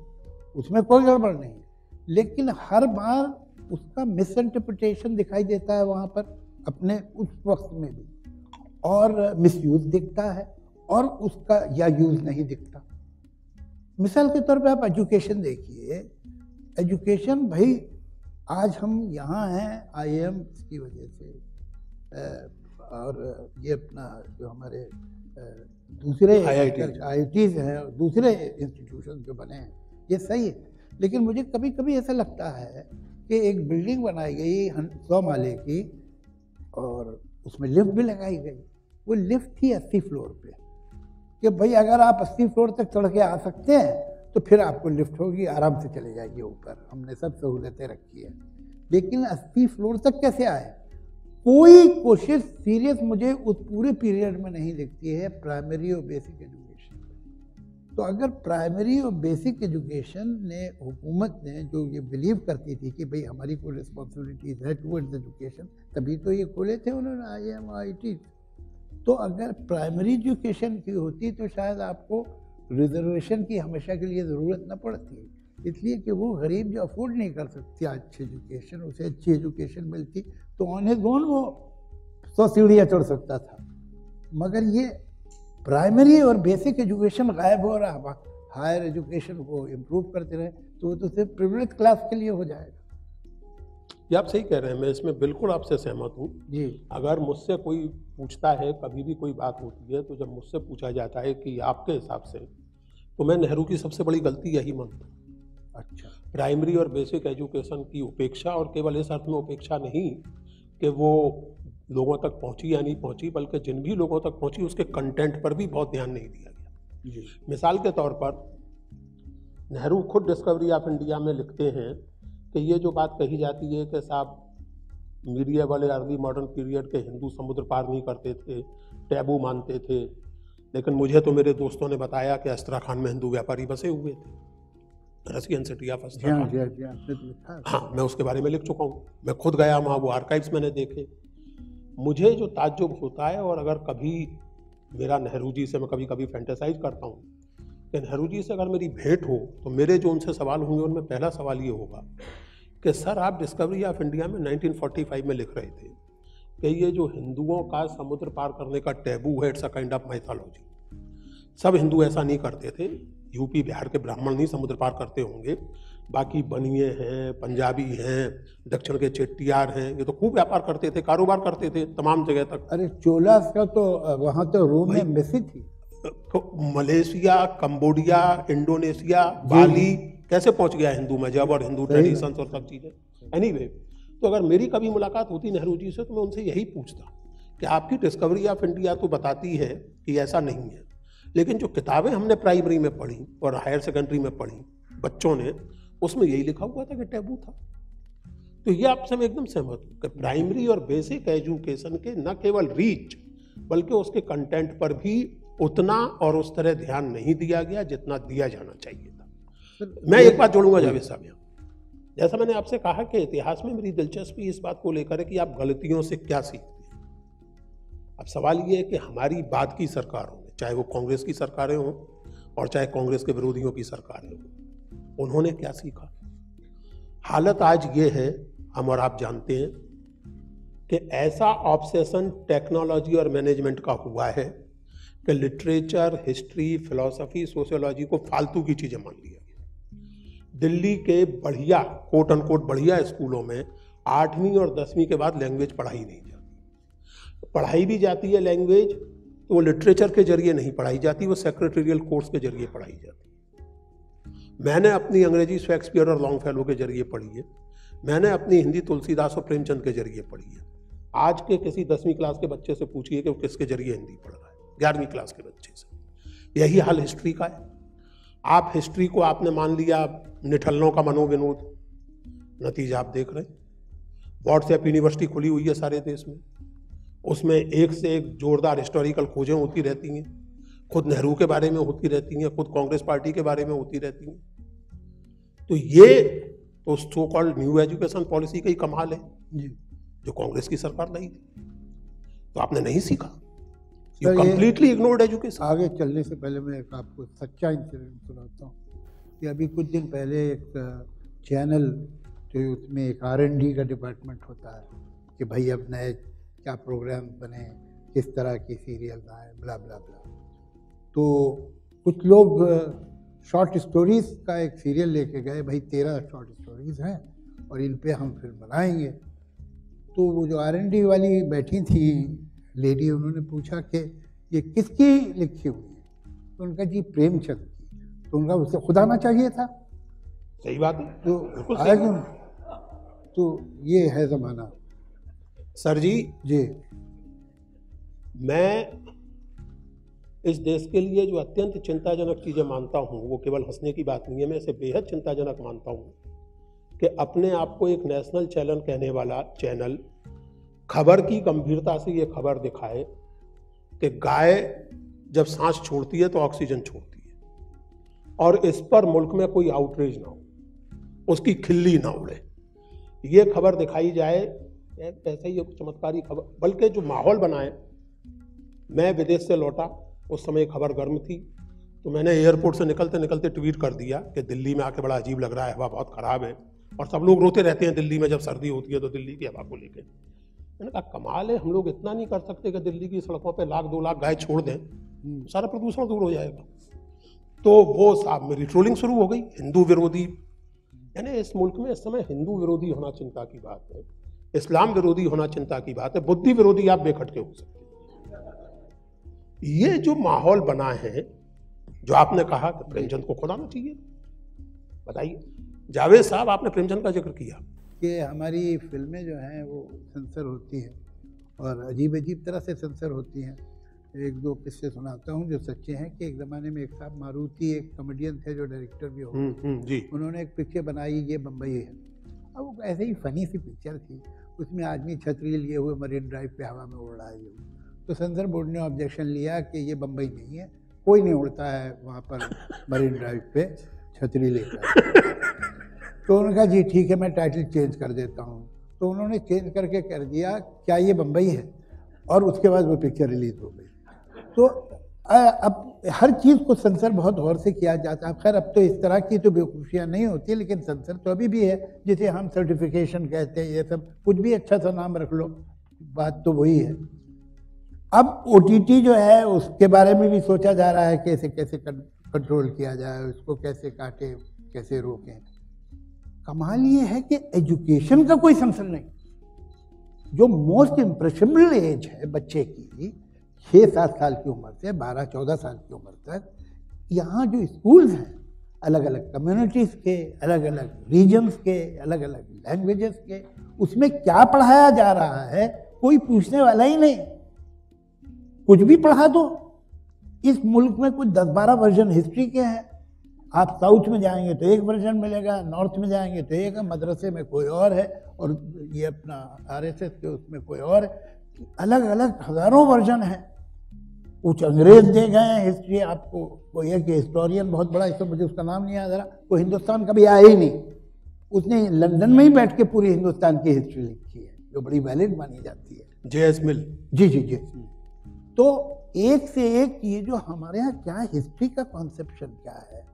उसमें कोई गड़बड़ नहीं है। लेकिन हर बार उसका मिसइंटरप्रिटेशन दिखाई देता है वहाँ पर, अपने उस वक्त में भी, और मिसयूज दिखता है और उसका या यूज़ नहीं दिखता। मिसाल के तौर पे आप एजुकेशन देखिए। एजुकेशन भाई, आज हम यहाँ हैं IIM की वजह से, और ये अपना जो हमारे दूसरे IITs हैं और दूसरे इंस्टीट्यूशन जो बने हैं, ये सही है। लेकिन मुझे कभी कभी ऐसा लगता है कि एक बिल्डिंग बनाई गई 100 माले की और उसमें लिफ्ट भी लगाई गई। वो लिफ्ट थी 80 फ्लोर पे, कि भाई अगर आप 80 फ्लोर तक चढ़ के आ सकते हैं तो फिर आपको लिफ्ट होगी, आराम से चले जाइए ऊपर, हमने सब सहूलतें रखी है। लेकिन 80 फ्लोर तक कैसे आए? कोई कोशिश सीरियस मुझे उस पूरे पीरियड में नहीं दिखती है प्राइमरी और बेसिक एजुकेशन। तो अगर प्राइमरी और बेसिक एजुकेशन ने, हुकूमत ने जो ये बिलीव करती थी कि भाई हमारी कोई रिस्पॉन्सिबिलिटीज है टुवर्ड्स एजुकेशन, तभी तो ये खोले थे उन्होंने IIM IIT। तो अगर प्राइमरी एजुकेशन की होती तो शायद आपको रिजर्वेशन की हमेशा के लिए ज़रूरत न पड़ती, इसलिए कि वो गरीब जो अफोर्ड नहीं कर सकती अच्छी एजुकेशन, उसे अच्छी एजुकेशन मिलती तो ऑन हिज ओन वो 100 सीढ़ियाँ चढ़ सकता था। मगर ये प्राइमरी और बेसिक एजुकेशन गायब हो रहा, हायर एजुकेशन को इम्प्रूव करते रहे, तो वो तो सिर्फ प्रिविलेज क्लास के लिए हो जाएगा। ये आप सही कह रहे हैं, मैं इसमें बिल्कुल आपसे सहमत हूँ जी। अगर मुझसे कोई पूछता है, कभी भी कोई बात होती है, तो जब मुझसे पूछा जाता है कि आपके हिसाब से, तो मैं नेहरू की सबसे बड़ी गलती यही मानता हूँ। अच्छा। प्राइमरी और बेसिक एजुकेशन की उपेक्षा, और केवल इस अर्थ में उपेक्षा नहीं कि वो लोगों तक पहुँची या नहीं पहुँची, बल्कि जिन भी लोगों तक पहुँची उसके कंटेंट पर भी बहुत ध्यान नहीं दिया गया। जी। मिसाल के तौर पर नेहरू खुद डिस्कवरी ऑफ इंडिया में लिखते हैं कि ये जो बात कही जाती है कि साहब मीडिया वाले अर्ली मॉडर्न पीरियड के हिंदू समुद्र पार नहीं करते थे, टैबू मानते थे, लेकिन मुझे तो मेरे दोस्तों ने बताया कि अस्त्राखान में हिंदू व्यापारी बसे हुए थे, रसियन सिटी ऑफ अस्त्राखान। हाँ, मैं उसके बारे में लिख चुका हूँ, मैं खुद गया वहाँ, वो आर्काइव्स मैंने देखे। मुझे जो ताज्जुब होता है, और अगर कभी मेरा नेहरू जी से, मैं कभी कभी फैंटेसाइज करता हूँ कि नेहरू जी से अगर मेरी भेंट हो तो मेरे जो उनसे सवाल होंगे उनमें पहला सवाल ये होगा कि सर आप डिस्कवरी ऑफ इंडिया में 1945 में लिख रहे थे कि ये जो हिंदुओं का समुद्र पार करने का टैबू है, it's a kind of mythology, सब हिंदू ऐसा नहीं करते थे, यूपी बिहार के ब्राह्मण नहीं समुद्र पार करते होंगे, बाकी बनिए हैं, पंजाबी हैं, दक्षिण के चेट्टियार हैं, ये तो खूब व्यापार करते थे, कारोबार करते थे तमाम जगह तक। अरे चोलास का तो वहाँ तो रोम में एम्बेसी थी, तो मलेशिया, कंबोडिया, इंडोनेशिया, बाली कैसे पहुंच गया हिंदू मजहब और हिंदू ट्रेडिशंस और सब चीज़ें। एनीवे, तो अगर मेरी कभी मुलाकात होती नेहरू जी से तो मैं उनसे यही पूछता कि आपकी डिस्कवरी ऑफ इंडिया तो बताती है कि ऐसा नहीं है, लेकिन जो किताबें हमने प्राइमरी में पढ़ी और हायर सेकेंडरी में पढ़ी बच्चों ने, उसमें यही लिखा हुआ था कि टैबू था। तो ये आपसे मैं एकदम सहमत हूँ कि प्राइमरी और बेसिक एजुकेशन के न केवल रीच बल्कि उसके कंटेंट पर भी उतना और उस तरह ध्यान नहीं दिया गया जितना दिया जाना चाहिए था। मैं एक बात जोड़ूंगा जावेद साहब यहाँ, जैसा मैंने आपसे कहा कि इतिहास में मेरी दिलचस्पी इस बात को लेकर है कि आप गलतियों से क्या सीखते हैं। अब सवाल ये है कि हमारी बाद की सरकारों में, चाहे वो कांग्रेस की सरकारें हों और चाहे कांग्रेस के विरोधियों की सरकारें हों, उन्होंने क्या सीखा। हालत आज ये है, हम और आप जानते हैं कि ऐसा ऑब्सेशन टेक्नोलॉजी और मैनेजमेंट का हुआ है कि लिटरेचर, हिस्ट्री, फिलॉसफी, सोशियोलॉजी को फालतू की चीज़ें मान लिया गया। दिल्ली के बढ़िया कोट अनकोट बढ़िया स्कूलों में 8वीं और 10वीं के बाद लैंग्वेज पढ़ाई नहीं जाती। पढ़ाई भी जाती है लैंग्वेज तो वो लिटरेचर के जरिए नहीं पढ़ाई जाती, वो सेक्रेटरियल कोर्स के जरिए पढ़ाई जाती है। मैंने अपनी अंग्रेजी शेक्सपियर और लॉन्गफेलो के जरिए पढ़ी है, मैंने अपनी हिंदी तुलसीदास और प्रेमचंद के जरिए पढ़ी है। आज के किसी 10वीं क्लास के बच्चे से पूछिए कि वो किसके जरिए हिंदी पढ़ रहा है, 11वीं क्लास के बच्चे से। यही हाल हिस्ट्री का है। आप हिस्ट्री को आपने मान लिया निठल्लों का मनोविनोद, नतीजा आप देख रहे हैं। व्हाट्सएप यूनिवर्सिटी खुली हुई है सारे देश में, उसमें एक से एक जोरदार हिस्टोरिकल खोजें होती रहती हैं, खुद नेहरू के बारे में होती रहती हैं, खुद कांग्रेस पार्टी के बारे में होती रहती हैं। तो ये तो so called new education policy का ही कमाल है जी। जो कांग्रेस की सरकार लाई थी। तो आपने नहीं सीखा, सर, यू ये कंप्लीटली इग्नोर्ड एजुकेशन। आगे चलने से पहले मैं एक आपको सच्चा इंसिडेंट सुनाता हूँ कि अभी कुछ दिन पहले एक चैनल, तो उसमें एक R&D का डिपार्टमेंट होता है कि भाई अब नए क्या प्रोग्राम बने, किस तरह की सीरियल आए, ब्ला ब्ला ब्ला। तो कुछ लोग शॉर्ट स्टोरीज का एक सीरियल लेके गए, भाई 13 शॉर्ट स्टोरीज हैं और इन पे हम फिल्म बनाएंगे। तो वो जो R&D वाली बैठी थी लेडी, उन्होंने पूछा कि ये किसकी लिखी हुई है, तो उनका जी प्रेमचंद की। तो उनका उसे खुद आना चाहिए था। सही बात है, तो बिल्कुल सही आगे बात। तो ये है ज़माना। सर जी, जी मैं इस देश के लिए जो अत्यंत चिंताजनक चीज़ें मानता हूँ, वो केवल हंसने की बात नहीं है, मैं इसे बेहद चिंताजनक मानता हूँ कि अपने आप को एक नेशनल चैनल कहने वाला चैनल खबर की गंभीरता से ये खबर दिखाए कि गाय जब सांस छोड़ती है तो ऑक्सीजन छोड़ती है और इस पर मुल्क में कोई आउटरीच ना हो, उसकी खिल्ली ना उड़े, ये खबर दिखाई जाए। ऐसे ही एक चमत्कारी खबर, बल्कि जो माहौल बनाए। मैं विदेश से लौटा, उस समय खबर गर्म थी, तो मैंने एयरपोर्ट से निकलते निकलते ट्वीट कर दिया कि दिल्ली में आके बड़ा अजीब लग रहा है, हवा बहुत ख़राब है और सब लोग रोते रहते हैं दिल्ली में जब सर्दी होती है तो दिल्ली की हवा को लेकर। मैंने कहा कमाल है, हम लोग इतना नहीं कर सकते कि दिल्ली की सड़कों पे 1-2 लाख गाय छोड़ दें, सारा प्रदूषण दूर हो जाएगा। तो वो साहब मेरी ट्रोलिंग शुरू हो गई, हिंदू विरोधी। यानी इस मुल्क में इस समय हिंदू विरोधी होना चिंता की बात है, इस्लाम विरोधी होना चिंता की बात है, बुद्धि विरोधी आप बेखटके हो सकते हैं। ये जो माहौल बना है, जो आपने कहा कि प्रेमचंद को खुद आना चाहिए, बताइए। जावेद साहब, आपने प्रेमचंद का जिक्र किया कि हमारी फिल्में जो हैं वो सेंसर होती हैं और अजीब अजीब तरह से सेंसर होती हैं। 1-2 किस्से सुनाता हूँ जो सच्चे हैं कि एक ज़माने में एक साहब मारुति, एक कॉमेडियन थे जो डायरेक्टर भी हो, जी, उन्होंने एक पिक्चर बनाई, ये बम्बई है। अब वो ऐसे ही फनी सी पिक्चर थी, उसमें आदमी छतरी लिए हुए मरीन ड्राइव पे हवा में उड़ रहा है। तो सेंसर बोर्ड ने ऑब्जेक्शन लिया कि ये बम्बई नहीं है, कोई नहीं उड़ता है वहाँ पर मरीन ड्राइव पे छतरी लेकर। तो उन्होंने कहा जी ठीक है, मैं टाइटल चेंज कर देता हूँ। तो उन्होंने चेंज करके कर दिया क्या ये बम्बई है, और उसके बाद वो पिक्चर रिलीज हो गई। तो अब हर चीज़ को सेंसर बहुत गौर से किया जाता है। खैर अब तो इस तरह की तो बेवकूफ़ियाँ नहीं होती, लेकिन सेंसर तो अभी भी है, जिसे हम सर्टिफिकेशन कहते हैं। ये सब कुछ भी अच्छा सा नाम रख लो, बात तो वही है। अब OTT जो है उसके बारे में भी सोचा जा रहा है कि इसे कैसे कंट्रोल किया जाए, उसको कैसे काटे, कैसे रोकें। कमाल ये है कि एजुकेशन का कोई सेंसर नहीं। जो मोस्ट इम्प्रेशनेबल एज है बच्चे की, 6-7 साल की उम्र से 12-14 साल की उम्र तक, यहाँ जो स्कूल्स हैं अलग अलग कम्युनिटीज़ के, अलग अलग रीजन्स के, अलग अलग लैंग्वेजेस के, उसमें क्या पढ़ाया जा रहा है कोई पूछने वाला ही नहीं। कुछ भी पढ़ा दो। इस मुल्क में कुछ 10-12 वर्जन हिस्ट्री के हैं। आप साउथ में जाएंगे तो एक वर्जन मिलेगा, नॉर्थ में जाएंगे तो एक, मदरसे में कोई और है, और ये अपना RSS के उसमें कोई और है। अलग अलग हज़ारों वर्जन हैं। कुछ अंग्रेज दे गए हैं हिस्ट्री आपको, कोई है कि हिस्टोरियन बहुत बड़ा, इसको मुझे उसका नाम नहीं याद आ रहा, वो हिंदुस्तान कभी आया ही नहीं, उसने लंदन में ही बैठ के पूरी हिंदुस्तान की हिस्ट्री लिखी है, जो बड़ी वैलिड मानी जाती है। JS मिल। जी जी जी। तो एक से एक ये जो हमारे यहाँ क्या हिस्ट्री का कॉन्सेप्शन क्या है,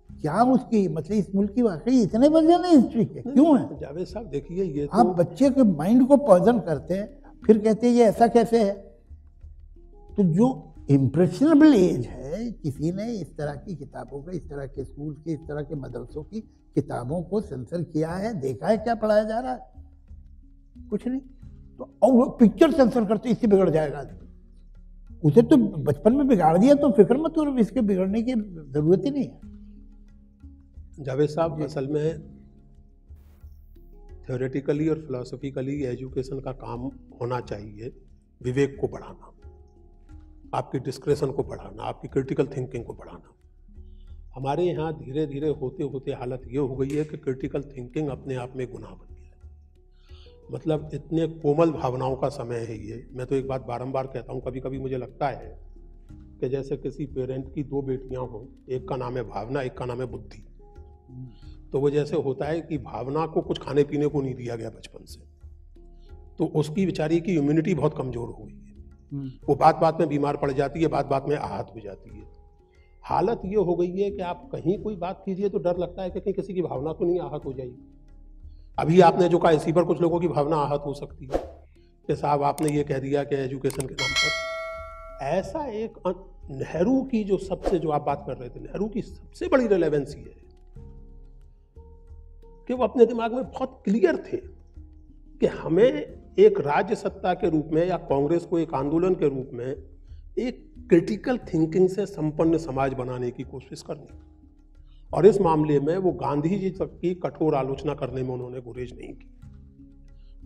क्या उसकी मतलब इस मुल्क की वाकई इतने वर्जन है हिस्ट्री के, क्यों है? जावेद साहब देखिए, ये आप तो बच्चे के माइंड को पॉइजन करते हैं, फिर कहते हैं ये ऐसा कैसे है। तो जो इम्प्रेशनेबल एज है, किसी ने इस तरह की किताबों का, इस तरह के स्कूल की, इस तरह के मदरसों की किताबों को सेंसर किया है, देखा है क्या पढ़ाया जा रहा है? कुछ नहीं। तो और वो पिक्चर सेंसर करते इससे बिगड़ जाएगा आदमी। उसे तो बचपन में बिगाड़ दिया तो फिक्र मत करो, इसके बिगड़ने की जरूरत ही नहीं है। जावेद साहब, असल में थ्योरेटिकली और फिलोसफिकली एजुकेशन का काम होना चाहिए विवेक को बढ़ाना, आपकी डिस्क्रेशन को बढ़ाना, आपकी क्रिटिकल थिंकिंग को बढ़ाना। हमारे यहाँ धीरे धीरे होते होते हालत ये हो गई है कि क्रिटिकल थिंकिंग अपने आप में गुनाह बन गया है। मतलब इतने कोमल भावनाओं का समय है ये। मैं तो एक बात बारंबार कहता हूँ, कभी कभी मुझे लगता है कि जैसे किसी पेरेंट की दो बेटियां हों, एक का नाम है भावना, एक का नाम है बुद्धि। तो वो जैसे होता है कि भावना को कुछ खाने पीने को नहीं दिया गया बचपन से, तो उसकी बेचारी की इम्यूनिटी बहुत कमजोर हो गई है। वो बात बात में बीमार पड़ जाती है, बात बात में आहत हो जाती है। हालत ये हो गई है कि आप कहीं कोई बात कीजिए तो डर लगता है कि कहीं किसी की भावना तो नहीं आहत हो जाएगी। अभी आपने जो कहा, इसी पर कुछ लोगों की भावना आहत हो सकती है कि साहब आपने ये कह दिया कि एजुकेशन के नाम पर। ऐसा एक नेहरू की जो सबसे, जो आप बात कर रहे थे, नेहरू की सबसे बड़ी रिलेवेंसी है कि वो अपने दिमाग में बहुत क्लियर थे कि हमें एक राज्य सत्ता के रूप में या कांग्रेस को एक आंदोलन के रूप में एक क्रिटिकल थिंकिंग से संपन्न समाज बनाने की कोशिश करनी। और इस मामले में वो गांधी जी तक की कठोर आलोचना करने में उन्होंने गुरेज नहीं की।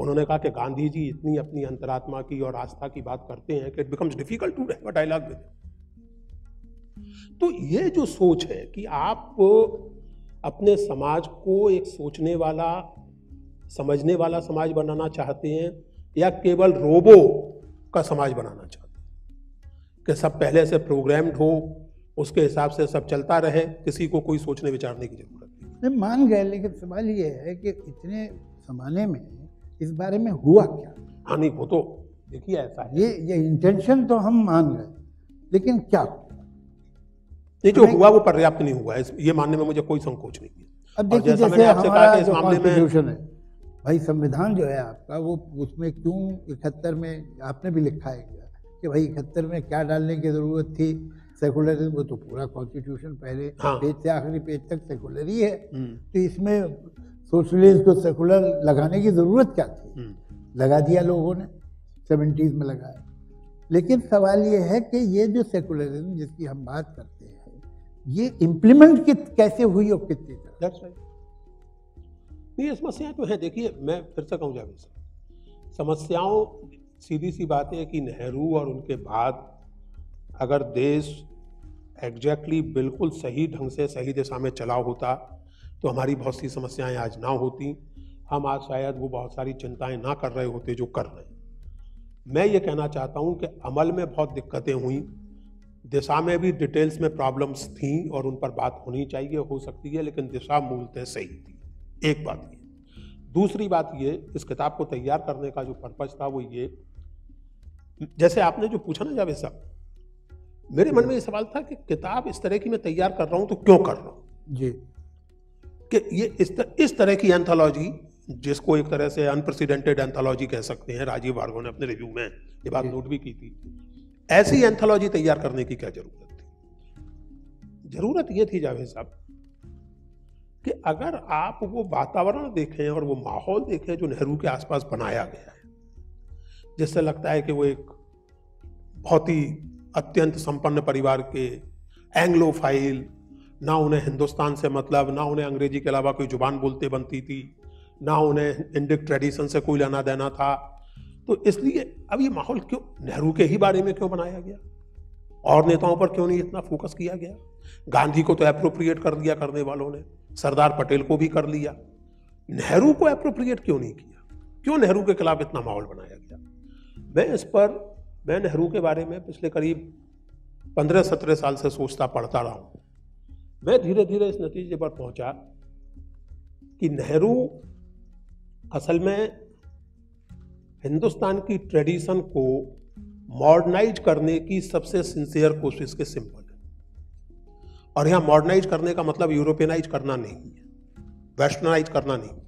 उन्होंने कहा कि गांधी जी इतनी अपनी अंतरात्मा की और आस्था की बात करते हैं कि it becomes difficult to have a dialogue with. तो ये जो सोच है कि आप अपने समाज को एक सोचने वाला, समझने वाला समाज बनाना चाहते हैं या केवल रोबो का समाज बनाना चाहते हैं कि सब पहले से प्रोग्राम्ड हो, उसके हिसाब से सब चलता रहे, किसी को कोई सोचने विचारने की जरूरत नहीं। मान गए, लेकिन सवाल ये है कि इतने जमाने में इस बारे में हुआ क्या? हाँ नहीं, वो तो देखिए ऐसा है, ये इंटेंशन तो हम मान गए, लेकिन क्या ये जो हुआ वो पर्याप्त नहीं हुआ, ये मानने में मुझे कोई संकोच नहीं है। अब देखिए, जैसे हमारा जो कॉन्स्टिट्यूशन है भाई, संविधान जो है आपका, वो उसमें क्यों 71 में आपने भी लिखा है कि भाई 71 में क्या डालने की जरूरत थी? सेकुलरिज्म, वो तो पूरा कॉन्स्टिट्यूशन पहले पेज से आखिरी पेज तक सेकुलर ही है, तो इसमें सोशलिस्ट को सेकुलर लगाने की जरूरत क्या थी? लगा दिया लोगों ने, 70s में लगाया। लेकिन सवाल ये है कि ये जो सेकुलरिज्म जिसकी हम बात करते हैं, ये इम्प्लीमेंट कैसे हुई और कितनी तरह? ये समस्याएं तो है। देखिए, मैं फिर से कहूँ जावेद साहब, समस्याओं, सीधी सी बात है कि नेहरू और उनके बाद अगर देश एग्जैक्टली बिल्कुल सही ढंग से सही दिशा में चला होता तो हमारी बहुत सी समस्याएं आज ना होती। हम आज शायद वो बहुत सारी चिंताएं ना कर रहे होते जो कर रहे हैं। मैं ये कहना चाहता हूँ कि अमल में बहुत दिक्कतें हुई, दिशा में भी डिटेल्स में प्रॉब्लम्स थी और उन पर बात होनी चाहिए, हो सकती है, लेकिन दिशा मूलतः सही थी। एक बात ये। दूसरी बात ये, इस किताब को तैयार करने का जो पर्पज था वो ये, जैसे आपने जो पूछा ना जावेद साहब, मेरे मन में ये सवाल था कि किताब इस तरह की मैं तैयार कर रहा हूं तो क्यों कर रहा हूं जी, कि ये इस तरह की एंथोलॉजी, जिसको एक तरह से अनप्रेसिडेंटेड एंथोलॉजी कह सकते हैं, राजीव भार्गव ने अपने रिव्यू में ये बात नोट भी की थी, ऐसी एंथोलॉजी तैयार करने की क्या जरूरत थी? जरूरत ये थी जावेद साहब कि अगर आप वो वातावरण देखें और वो माहौल देखें जो नेहरू के आसपास बनाया गया है, जिससे लगता है कि वो एक बहुत ही अत्यंत संपन्न परिवार के एंग्लोफाइल, ना उन्हें हिंदुस्तान से मतलब, ना उन्हें अंग्रेजी के अलावा कोई जुबान बोलते बनती थी, ना उन्हें इंडिक ट्रेडिशन से कोई लेना देना था। तो इसलिए अब ये माहौल क्यों नेहरू के ही बारे में क्यों बनाया गया? और नेताओं पर क्यों नहीं इतना फोकस किया गया? गांधी को तो एप्रोप्रिएट कर दिया करने वालों ने, सरदार पटेल को भी कर लिया, नेहरू को एप्रोप्रिएट क्यों नहीं किया? क्यों नेहरू के खिलाफ इतना माहौल बनाया गया? मैं नेहरू के बारे में पिछले करीब 15-17 साल से सोचता पढ़ता रहा हूं। मैं धीरे धीरे इस नतीजे पर पहुंचा कि नेहरू असल में हिंदुस्तान की ट्रेडिशन को मॉडर्नाइज करने की सबसे सिंसियर कोशिश के सिंबल है। और यहां मॉडर्नाइज करने का मतलब यूरोपियनाइज करना नहीं है, वेस्टर्नाइज करना नहीं है।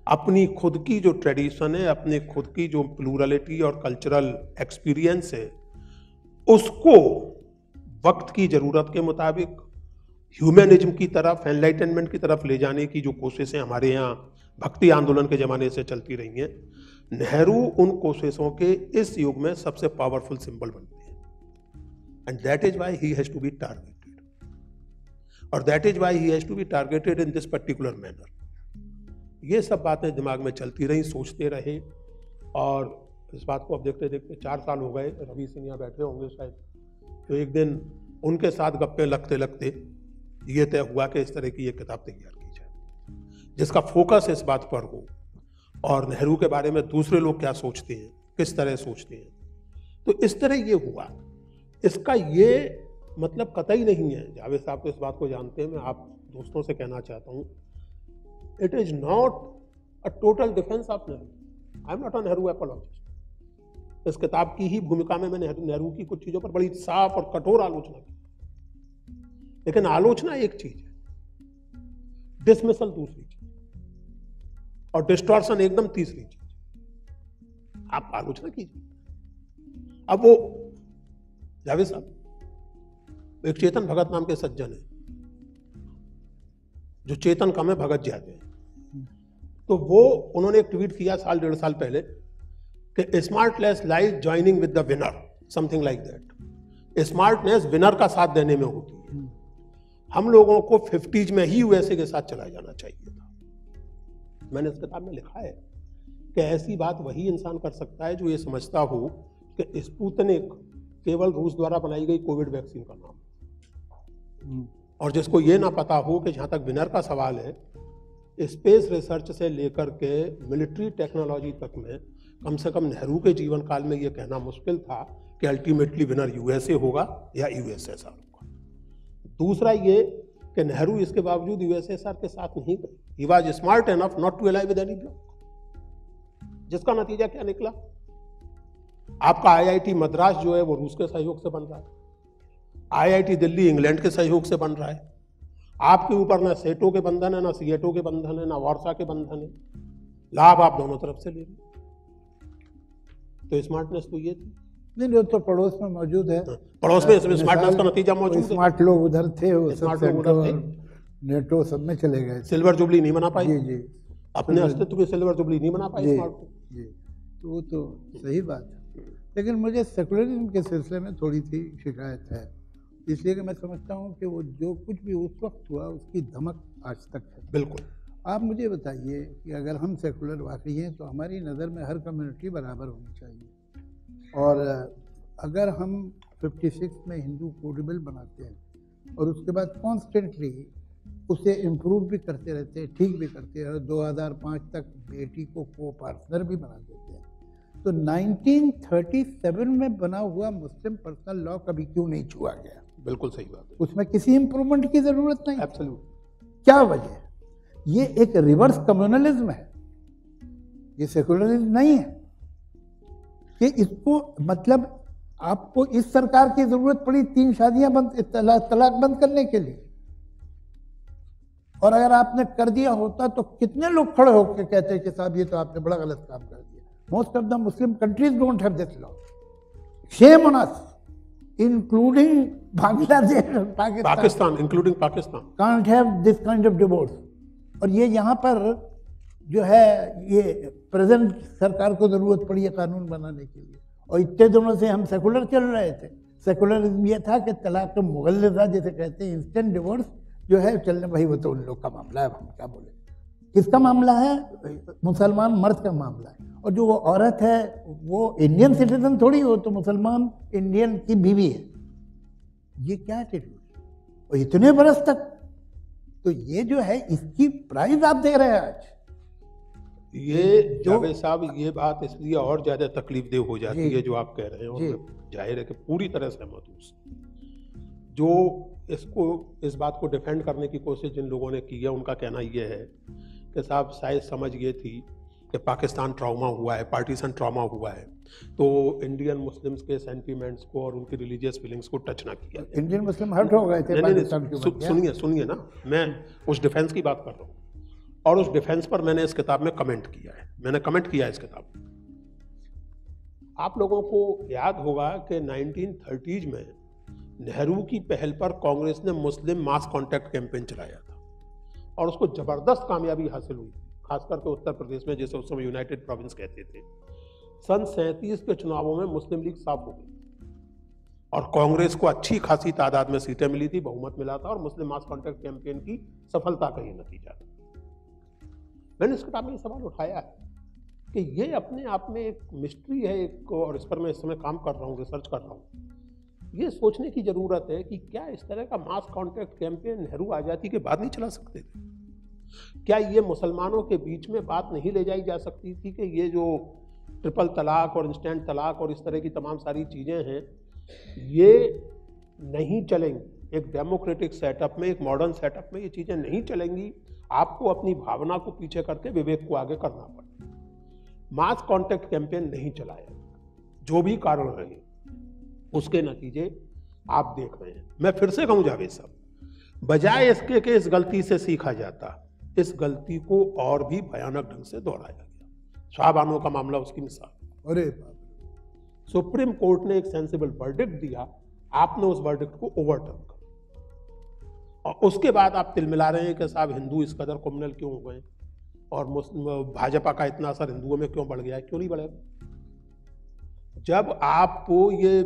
अपनी खुद की जो ट्रेडिशन है, अपनी खुद की जो प्लूरलिटी और कल्चरल एक्सपीरियंस है, उसको वक्त की जरूरत के मुताबिक ह्यूमनिज्म की तरफ, एनलाइटनमेंट की तरफ ले जाने की जो कोशिशें हमारे यहाँ भक्ति आंदोलन के जमाने से चलती रही हैं, नेहरू उन कोशिशों के इस युग में सबसे पावरफुल सिंबल बनते हैं। And that is why he has to be targeted, और that is why he has to be targeted in this particular manner. ये सब बातें दिमाग में चलती रहीं, सोचते रहे। और इस बात को अब देखते देखते 4 साल हो गए। रवि सिंह यहाँ बैठे होंगे शायद, तो एक दिन उनके साथ गप्पे लगते लगते ये तय हुआ कि इस तरह की एक किताब तैयार की जाए जिसका फोकस इस बात पर हो और नेहरू के बारे में दूसरे लोग क्या सोचते हैं, किस तरह सोचते हैं। तो इस तरह ये हुआ। इसका ये मतलब कतई नहीं है, जावेद साहब तो इस बात को जानते हैं, मैं आप दोस्तों से कहना चाहता हूँ, it is not a total defence of Nehru. I am not a Nehru apologist. इस किताब की ही भूमिका में मैंने नेहरू की कुछ चीजों पर बड़ी साफ और कठोर आलोचना की, लेकिन आलोचना एक चीज है, डिसमिसल दूसरी चीज, और डिस्टॉर्शन एकदम तीसरी चीज। आप आलोचना कीजिए। अब वो जावेद साहब एक चेतन भगत नाम के सज्जन है, जो चेतन कम है भगत ज्यादा है, तो वो उन्होंने एक ट्वीट किया 1.5 साल पहले कि smartness lies joining with the winner, something like that. Smartness winner का साथ देने में होती है। हम लोगों को 50s में ही यूएसए के साथ चला जाना चाहिए था। मैंने इस किताब में लिखा है कि ऐसी बात वही इंसान कर सकता है जो ये समझता हो कि स्पुतनिक केवल रूस द्वारा बनाई गई कोविड वैक्सीन का नाम, और जिसको ये ना पता हो कि जहां तक विनर का सवाल है, स्पेस रिसर्च से लेकर के मिलिट्री टेक्नोलॉजी तक में कम से कम नेहरू के जीवन काल में ये कहना मुश्किल था कि अल्टीमेटली विनर यूएसए होगा या यूएसएसआर होगा। दूसरा ये कि नेहरू इसके बावजूद यूएसएसआर के साथ नहीं गए। He was smart enough not to ally with any bloc, जिसका नतीजा क्या निकला? आपका आईआईटी मद्रास जो है वो रूस के सहयोग से बन रहा है, आईआईटी दिल्ली इंग्लैंड के सहयोग से बन रहा है। आपके ऊपर ना सेटो के बंधन है, ना सीएटो के बंधन है, ना वार्सा के बंधन है। लाभ आप दोनों तरफ से ले रहे। तो स्मार्टनेस तो ये थी। नहीं, वो तो पड़ोस में मौजूद है। पड़ोस में इसमें स्मार्टनेस का नतीजा मौजूद है। स्मार्ट लोग उधर थे, वो सब स्मार्ट लोग उधर थे, नेटो सब में चले गए। सिल्वर जुबली नहीं बना पाई। जी जी, अपने अस्तित्व की सिल्वर जुबली नहीं बना पाई स्मार्ट को। जी, तो वो तो सही बात है। लेकिन मुझे सेकुलरिज्म के सिलसिले में थोड़ी सी शिकायत है, इसलिए कि मैं समझता हूँ कि वो जो कुछ भी उस वक्त हुआ उसकी धमक आज तक है। बिल्कुल। आप मुझे बताइए कि अगर हम सेकुलर वाकई हैं तो हमारी नज़र में हर कम्युनिटी बराबर होनी चाहिए, और अगर हम 56 में हिंदू कोड बिल बनाते हैं और उसके बाद कॉन्स्टेंटली उसे इम्प्रूव भी करते रहते हैं, ठीक भी करते हैं, और 2005 तक बेटी को को पार्टनर भी बना देते हैं, तो 1937 में बना हुआ मुस्लिम पर्सनल लॉ कभी क्यों नहीं छुआ गया? बिल्कुल सही बात है। उसमें किसी इम्प्रूवमेंट की जरूरत नहीं। एब्सोल्यूट। क्या वजह? ये एक रिवर्स कम्युनलिज्म है, ये सेकुलरिज्म नहीं है। कि इसको मतलब आपको इस सरकार की जरूरत पड़ी 3 शादियां बंद, तलाक बंद करने के लिए, और अगर आपने कर दिया होता तो कितने लोग खड़े होकर कहते हैं कि साहब ये तो आपने बड़ा गलत काम कर दिया। Most of the Muslim countries don't have this law. Shame on us, including Bangladesh, Pakistan including Pakistan can't have this kind of divorce. और ये यहाँ पर जो है ये प्रेजेंट सरकार को जरूरत पड़ी है कानून बनाने के लिए, और इतने दिनों से हम सेकुलर चल रहे थे। सेकुलरिज्म ये था कि तलाक मुगल्लज़ा जिसे कहते हैं, इंस्टेंट डिवोर्स जो है चलने, भाई वो तो उन लोग का मामला है, हम क्या बोले। किसका मामला है? मुसलमान मर्द का मामला है। और जो वो औरत है वो इंडियन सिटीजन थोड़ी हो, तो मुसलमान इंडियन की बीवी है। ये क्या एटीट्यूड? और इतने बरस तक, तो ये जो है इसकी प्राइस आप दे रहे हैं आज। ये जावेद साहब, ये बात इसलिए और ज्यादा तकलीफदेह हो जाती है जो आप कह रहे हैं, और जाहिर है कि पूरी तरह सहमत हूँ। जो इसको इस बात को डिफेंड करने की कोशिश जिन लोगों ने की है, उनका कहना यह है कि साहब शायद समझ ये थी कि पाकिस्तान ट्रॉमा हुआ है, पार्टीशन ट्रॉमा हुआ है, तो इंडियन मुस्लिम्स के सेंटीमेंट्स को और उनकी रिलीजियस फीलिंग्स को टच ना किया। इंडियन मुस्लिम हर्ट हो गए थे पाकिस्तान के बाद। सुनिए ना, मैं उस डिफेंस की बात कर रहा हूँ, और उस डिफेंस पर मैंने इस किताब में कमेंट किया है। मैंने कमेंट किया है इस किताब में। आप लोगों को याद होगा कि 1930s में नेहरू की पहल पर कांग्रेस ने मुस्लिम मास कॉन्टैक्ट कैंपेन चलाया था, और उसको जबरदस्त कामयाबी हासिल हुई, खासकर के उत्तर प्रदेश में, जिसे उस समय यूनाइटेड प्रोविंस कहते थे। सन 37 के चुनावों में मुस्लिम लीग साफ हो गई और कांग्रेस को अच्छी खासी तादाद में सीटें मिली थी, बहुमत मिला था, और मुस्लिम मास कॉन्टैक्ट कैंपेन की सफलता का ये नतीजा था। मैंने इस किताब में ये सवाल उठाया है कि ये अपने आप में एक मिस्ट्री है एक, और इस पर मैं इस समय काम कर रहा हूँ, रिसर्च कर रहा हूँ। ये सोचने की ज़रूरत है कि क्या इस तरह का मास कॉन्टैक्ट कैंपेन नेहरू आज़ादी के बाद नहीं चला सकते थे? क्या ये मुसलमानों के बीच में बात नहीं ले जाई जा सकती थी कि ये जो ट्रिपल तलाक और इंस्टेंट तलाक और इस तरह की तमाम सारी चीज़ें हैं, ये नहीं चलेंगी एक डेमोक्रेटिक सेटअप में, एक मॉडर्न सेटअप में ये चीज़ें नहीं चलेंगी। आपको अपनी भावना को पीछे करके विवेक को आगे करना पड़ेगा। मास कॉन्टैक्ट कैंपेन नहीं चलाया, जो भी कारण रहे उसके नतीजे आप देख रहे हैं। मैं फिर से कहूं जावेद साहब, बजाय इसके कि इस गलती से सीखा जाता, इस गलती को और भी भयानक ढंग से दोहराया गया। शाहबानो का मामला उसकी मिसाल। अरे सुप्रीम कोर्ट ने एक सेंसिबल वर्डिक्ट दिया, आपने उस वर्डिक्ट को ओवरटर्न कर, और उसके बाद आप तिलमिला रहे हैं कि साहब हिंदू इस कदर क्रिमिनल क्यों हो गए और भाजपा का इतना असर हिंदुओं में क्यों बढ़ गया है। क्यों नहीं बढ़ेगा? जब आप ये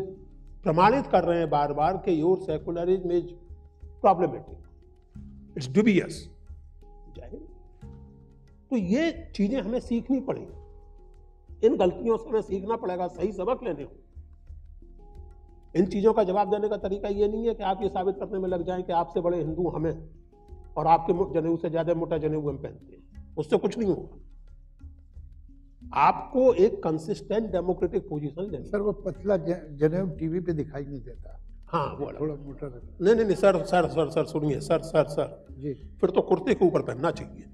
प्रमाणित कर रहे हैं बार बार कि your secularism is problematic, it's dubious, तो ये चीजें हमें सीखनी पड़ेगी। इन गलतियों से हमें सीखना पड़ेगा, सही सबक लेने हो। इन चीजों का जवाब देने का तरीका ये नहीं है कि आप ये साबित करने में लग जाएं कि आपसे बड़े हिंदू हमें और आपके जनेऊ से ज्यादा मोटा जनेऊ हम पहनते हैं। उससे कुछ नहीं होगा। आपको एक कंसिस्टेंट डेमोक्रेटिक पोजीशन लेनी। सर वो पतला जनेऊ टीवी पे दिखाई नहीं देता। हाँ वो थोड़ा मोटा रहता। नहीं नहीं नहीं सर सर सर सर सुनिए सर सर सर जी, फिर तो कुर्ते के ऊपर पहनना चाहिए।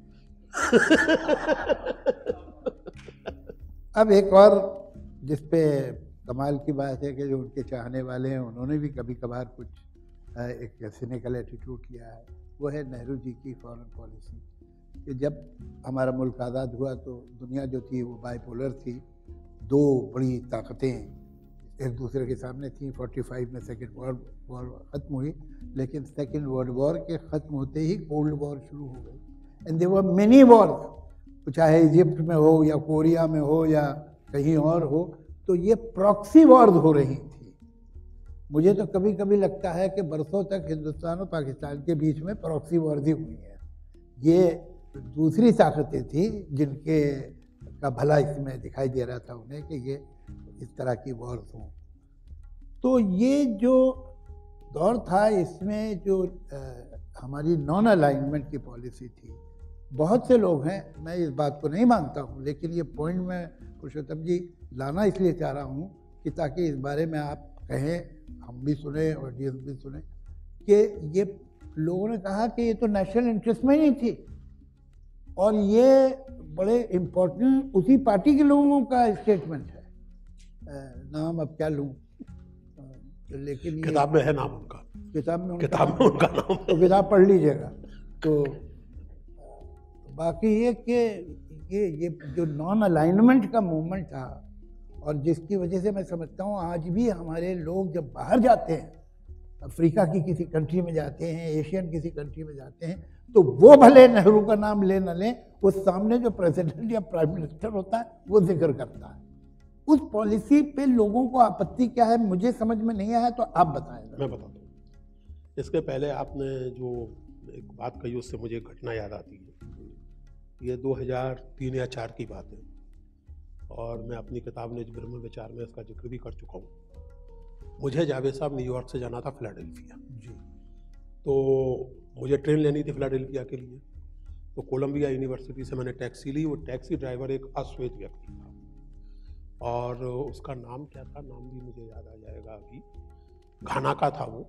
अब एक और जिसपे कमाल की बात है कि जो उनके चाहने वाले हैं उन्होंने भी कभी कभार कुछ एक सिनिकल एटीट्यूड किया है, वो है नेहरू जी की फॉरेन पॉलिसी। कि जब हमारा मुल्क आज़ाद हुआ तो दुनिया जो थी वो बाइपोलर थी, दो बड़ी ताकतें एक दूसरे के सामने थी। 45 में सेकेंड वर्ल्ड वॉर ख़त्म हुई, लेकिन सेकेंड वर्ल्ड वॉर के ख़त्म होते ही कोल्ड वॉर शुरू हो गई। And there were many war, चाहे इजिप्ट में हो या कोरिया में हो या कहीं और हो, तो ये प्रॉक्सी वॉर्स हो रही थी। मुझे तो कभी कभी लगता है कि बरसों तक हिंदुस्तान और पाकिस्तान के बीच में प्रॉक्सी वॉर्स ही हुई हैं। ये दूसरी ताकतें थी जिनके का भला इसमें दिखाई दे रहा था उन्हें कि ये इस तरह की वॉर्स हों। तो ये जो दौर था इसमें जो हमारी नॉन अलाइनमेंट की पॉलिसी थी, बहुत से लोग हैं, मैं इस बात को नहीं मानता हूँ, लेकिन ये पॉइंट मैं पुरुषोत्तम जी लाना इसलिए चाह रहा हूँ कि ताकि इस बारे में आप कहें, हम भी सुने, ऑडियंस भी सुने, कि ये लोगों ने कहा कि ये तो नेशनल इंटरेस्ट में नहीं थी और ये बड़े इम्पोर्टेंट उसी पार्टी के लोगों का स्टेटमेंट है। नाम अब क्या लूँ, लेकिन किताब में है नाम उनका, किताब में उनका नाम, तो किताब पढ़ लीजिएगा। तो बाकी ये कि ये जो नॉन अलाइनमेंट का मूवमेंट था और जिसकी वजह से मैं समझता हूँ आज भी हमारे लोग जब बाहर जाते हैं, अफ्रीका की किसी कंट्री में जाते हैं, एशियन किसी कंट्री में जाते हैं, तो वो भले नेहरू का नाम ले न लें, उस सामने जो प्रेसिडेंट या प्राइम मिनिस्टर होता है वो जिक्र करता है। उस पॉलिसी पे लोगों को आपत्ति क्या है मुझे समझ में नहीं आया, तो आप बताएं। मैं बताता हूँ। इसके पहले आपने जो एक बात कही उससे मुझे एक घटना याद आती है। ये 2003 या 4 की बात है और मैं अपनी किताब निज ब्रह्म विचार में इसका जिक्र भी कर चुका हूँ। मुझे जावेद साहब न्यूयॉर्क से जाना था फिलाडेल्फिया जी, तो मुझे ट्रेन लेनी थी फिलाडेल्फिया के लिए। तो कोलंबिया यूनिवर्सिटी से मैंने टैक्सी ली। वो टैक्सी ड्राइवर एक अश्वेत व्यक्ति था और उसका नाम क्या था, नाम भी मुझे याद आ जाएगा अभी, घाना का था वो,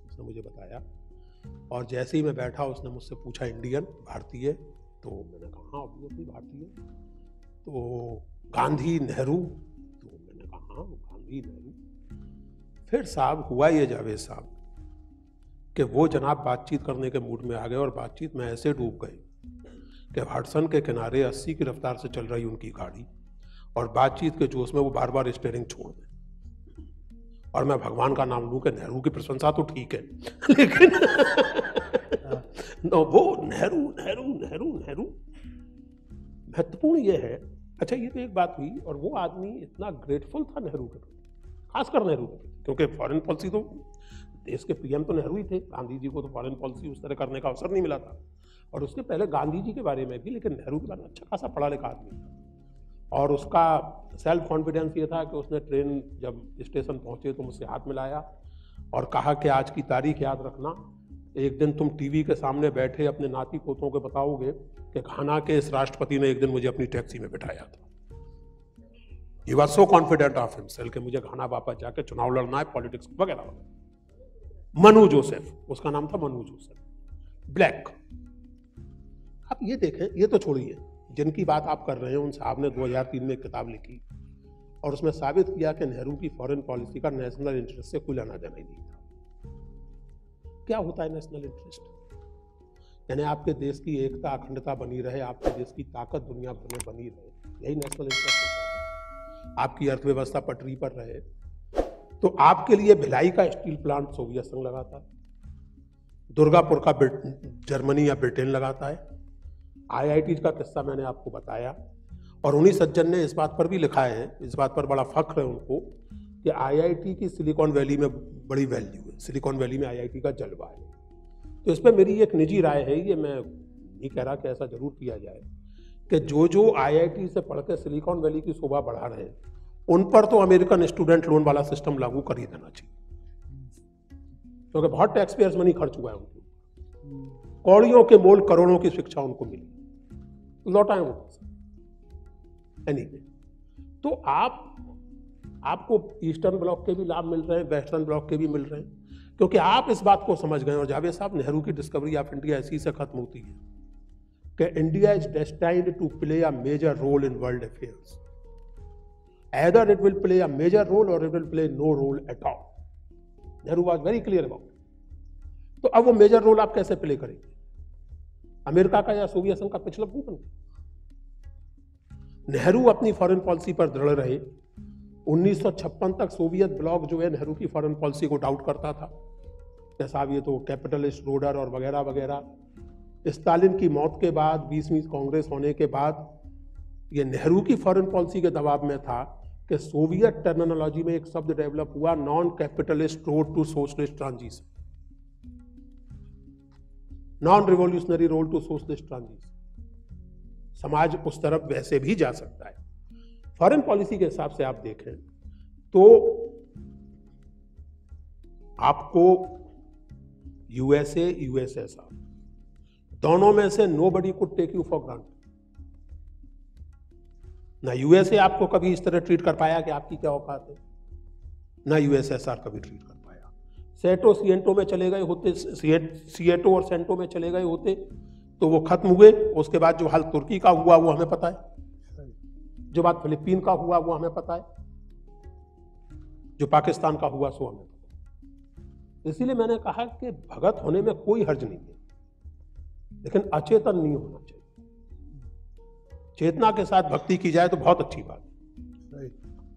उसने मुझे बताया। और जैसे ही मैं बैठा उसने मुझसे पूछा इंडियन, भारतीय? तो मैंने कहा हाँ ऑब्वियसली भारतीय। तो गांधी नेहरू? तो मैंने कहा हाँ गांधी नेहरू। फिर साहब हुआ ये जावेद साहब कि वो जनाब बातचीत करने के मूड में आ गए और बातचीत में ऐसे डूब गए कि हडसन के किनारे 80 की रफ्तार से चल रही उनकी गाड़ी और बातचीत के जोश में वो बार बार स्टीयरिंग छोड़ दें। और मैं भगवान का नाम लूं कि नेहरू की प्रशंसा तो ठीक है, लेकिन वो नेहरू नेहरू नेहरू नेहरू महत्वपूर्ण ये है। अच्छा ये तो एक बात हुई, और वो आदमी इतना ग्रेटफुल था नेहरू के प्रति, खासकर नेहरू के प्रति, क्योंकि फॉरेन पॉलिसी तो देश के पीएम तो नेहरू ही थे। गांधी जी को तो फॉरेन पॉलिसी उस तरह करने का अवसर नहीं मिला था। और उसके पहले गांधी जी के बारे में भी, लेकिन नेहरू के बारे में अच्छा खासा पढ़ा लिखा आदमी था। और उसका सेल्फ कॉन्फिडेंस ये था कि उसने ट्रेन जब स्टेशन पहुंचे तो मुझसे हाथ मिलाया और कहा कि आज की तारीख याद रखना, एक दिन तुम टीवी के सामने बैठे अपने नाती पोतों को बताओगे कि घाना के इस राष्ट्रपति ने एक दिन मुझे अपनी टैक्सी में बिठाया था। He was so confident of himself कि मुझे घाना वापस जाके चुनाव लड़ना है, पॉलिटिक्स वगैरह वगैरह। मनु जोसेफ, उसका नाम था मनु जोसेफ, ब्लैक। आप ये देखें, ये तो छोड़िए, जिनकी बात आप कर रहे हैं उन साहब ने 2003 में एक किताब लिखी और उसमें साबित किया कि नेहरू की फॉरेन पॉलिसी का नेशनल इंटरेस्ट से कोई लेना देना ही नहीं था। क्या होता है नेशनल इंटरेस्ट? यानी आपके देश की एकता अखंडता बनी रहे, आपके देश की ताकत दुनिया भर में बनी रहे, यही नेशनल इंटरेस्ट होता है। आपकी अर्थव्यवस्था पटरी पर रहे। तो आपके लिए भिलाई का स्टील प्लांट सोवियत संघ लगाता है, दुर्गापुर का जर्मनी या ब्रिटेन लगाता है। आईआईटी का किस्सा मैंने आपको बताया और उन्हीं सज्जन ने इस बात पर भी लिखा है, इस बात पर बड़ा फख्र है उनको कि आईआईटी की सिलिकॉन वैली में बड़ी वैल्यू है, सिलिकॉन वैली में आईआईटी का जलवा है। तो इस पर मेरी एक निजी राय है, ये मैं नहीं कह रहा कि ऐसा जरूर किया जाए, कि जो आईआईटी से पढ़ के सिलिकॉन वैली की शोभा बढ़ा रहे हैं उन पर तो अमेरिकन स्टूडेंट लोन वाला सिस्टम लागू कर ही देना चाहिए, क्योंकि बहुत टैक्स पेयर्स मनी खर्च हुआ है उनको, कौड़ियों के मोल करोड़ों की शिक्षा उनको मिली, लौटाएं वो। एनीवे, तो आपको ईस्टर्न ब्लॉक के भी लाभ मिल रहे हैं, वेस्टर्न ब्लॉक के भी मिल रहे हैं, क्योंकि आप इस बात को समझ गए। और जावेद साहब, नेहरू की डिस्कवरी ऑफ इंडिया ऐसी से खत्म होती है कि India is destined to play a major role in world affairs, either it will play a major role or it will play no role at all. Nehru was very clear about. तो अब वो major role आप कैसे play करेंगे? America का या Soviet संघ का पिछला बन गया। नेहरू अपनी फॉरेन पॉलिसी पर दृढ़ रहे। 1956 तक सोवियत ब्लॉक जो है नेहरू की फॉरेन पॉलिसी को डाउट करता था, जैसा ये तो कैपिटलिस्ट रोडर और वगैरह वगैरह। स्टालिन की मौत के बाद, 20वीं कांग्रेस होने के बाद, ये नेहरू की फॉरेन पॉलिसी के दबाव में था कि सोवियत टर्मिनोलॉजी में एक शब्द डेवलप हुआ, non capitalist road to socialist transition, non revolutionary road to socialist transition. समाज उस तरफ वैसे भी जा सकता है। फॉरेन पॉलिसी के हिसाब से आप देखें तो आपको यूएसए, यूएसएसआर दोनों में से nobody could take you for granted. ना यूएसए आपको कभी इस तरह ट्रीट कर पाया कि आपकी क्या औकात है, ना यूएसएसआर कभी ट्रीट कर पाया। सेटो सिएंटो में चले गए होते, सिएटो और सेंटो में चले गए होते तो वो खत्म हुए। उसके बाद जो हाल तुर्की का हुआ वो हमें पता है, जो बात फिलीपीन का हुआ वो हमें पता है, जो पाकिस्तान का हुआ सो हमें पता है। इसीलिए मैंने कहा कि भगत होने में कोई हर्ज नहीं है, लेकिन अचेतन नहीं होना चाहिए। चेतना के साथ भक्ति की जाए तो बहुत अच्छी बात है।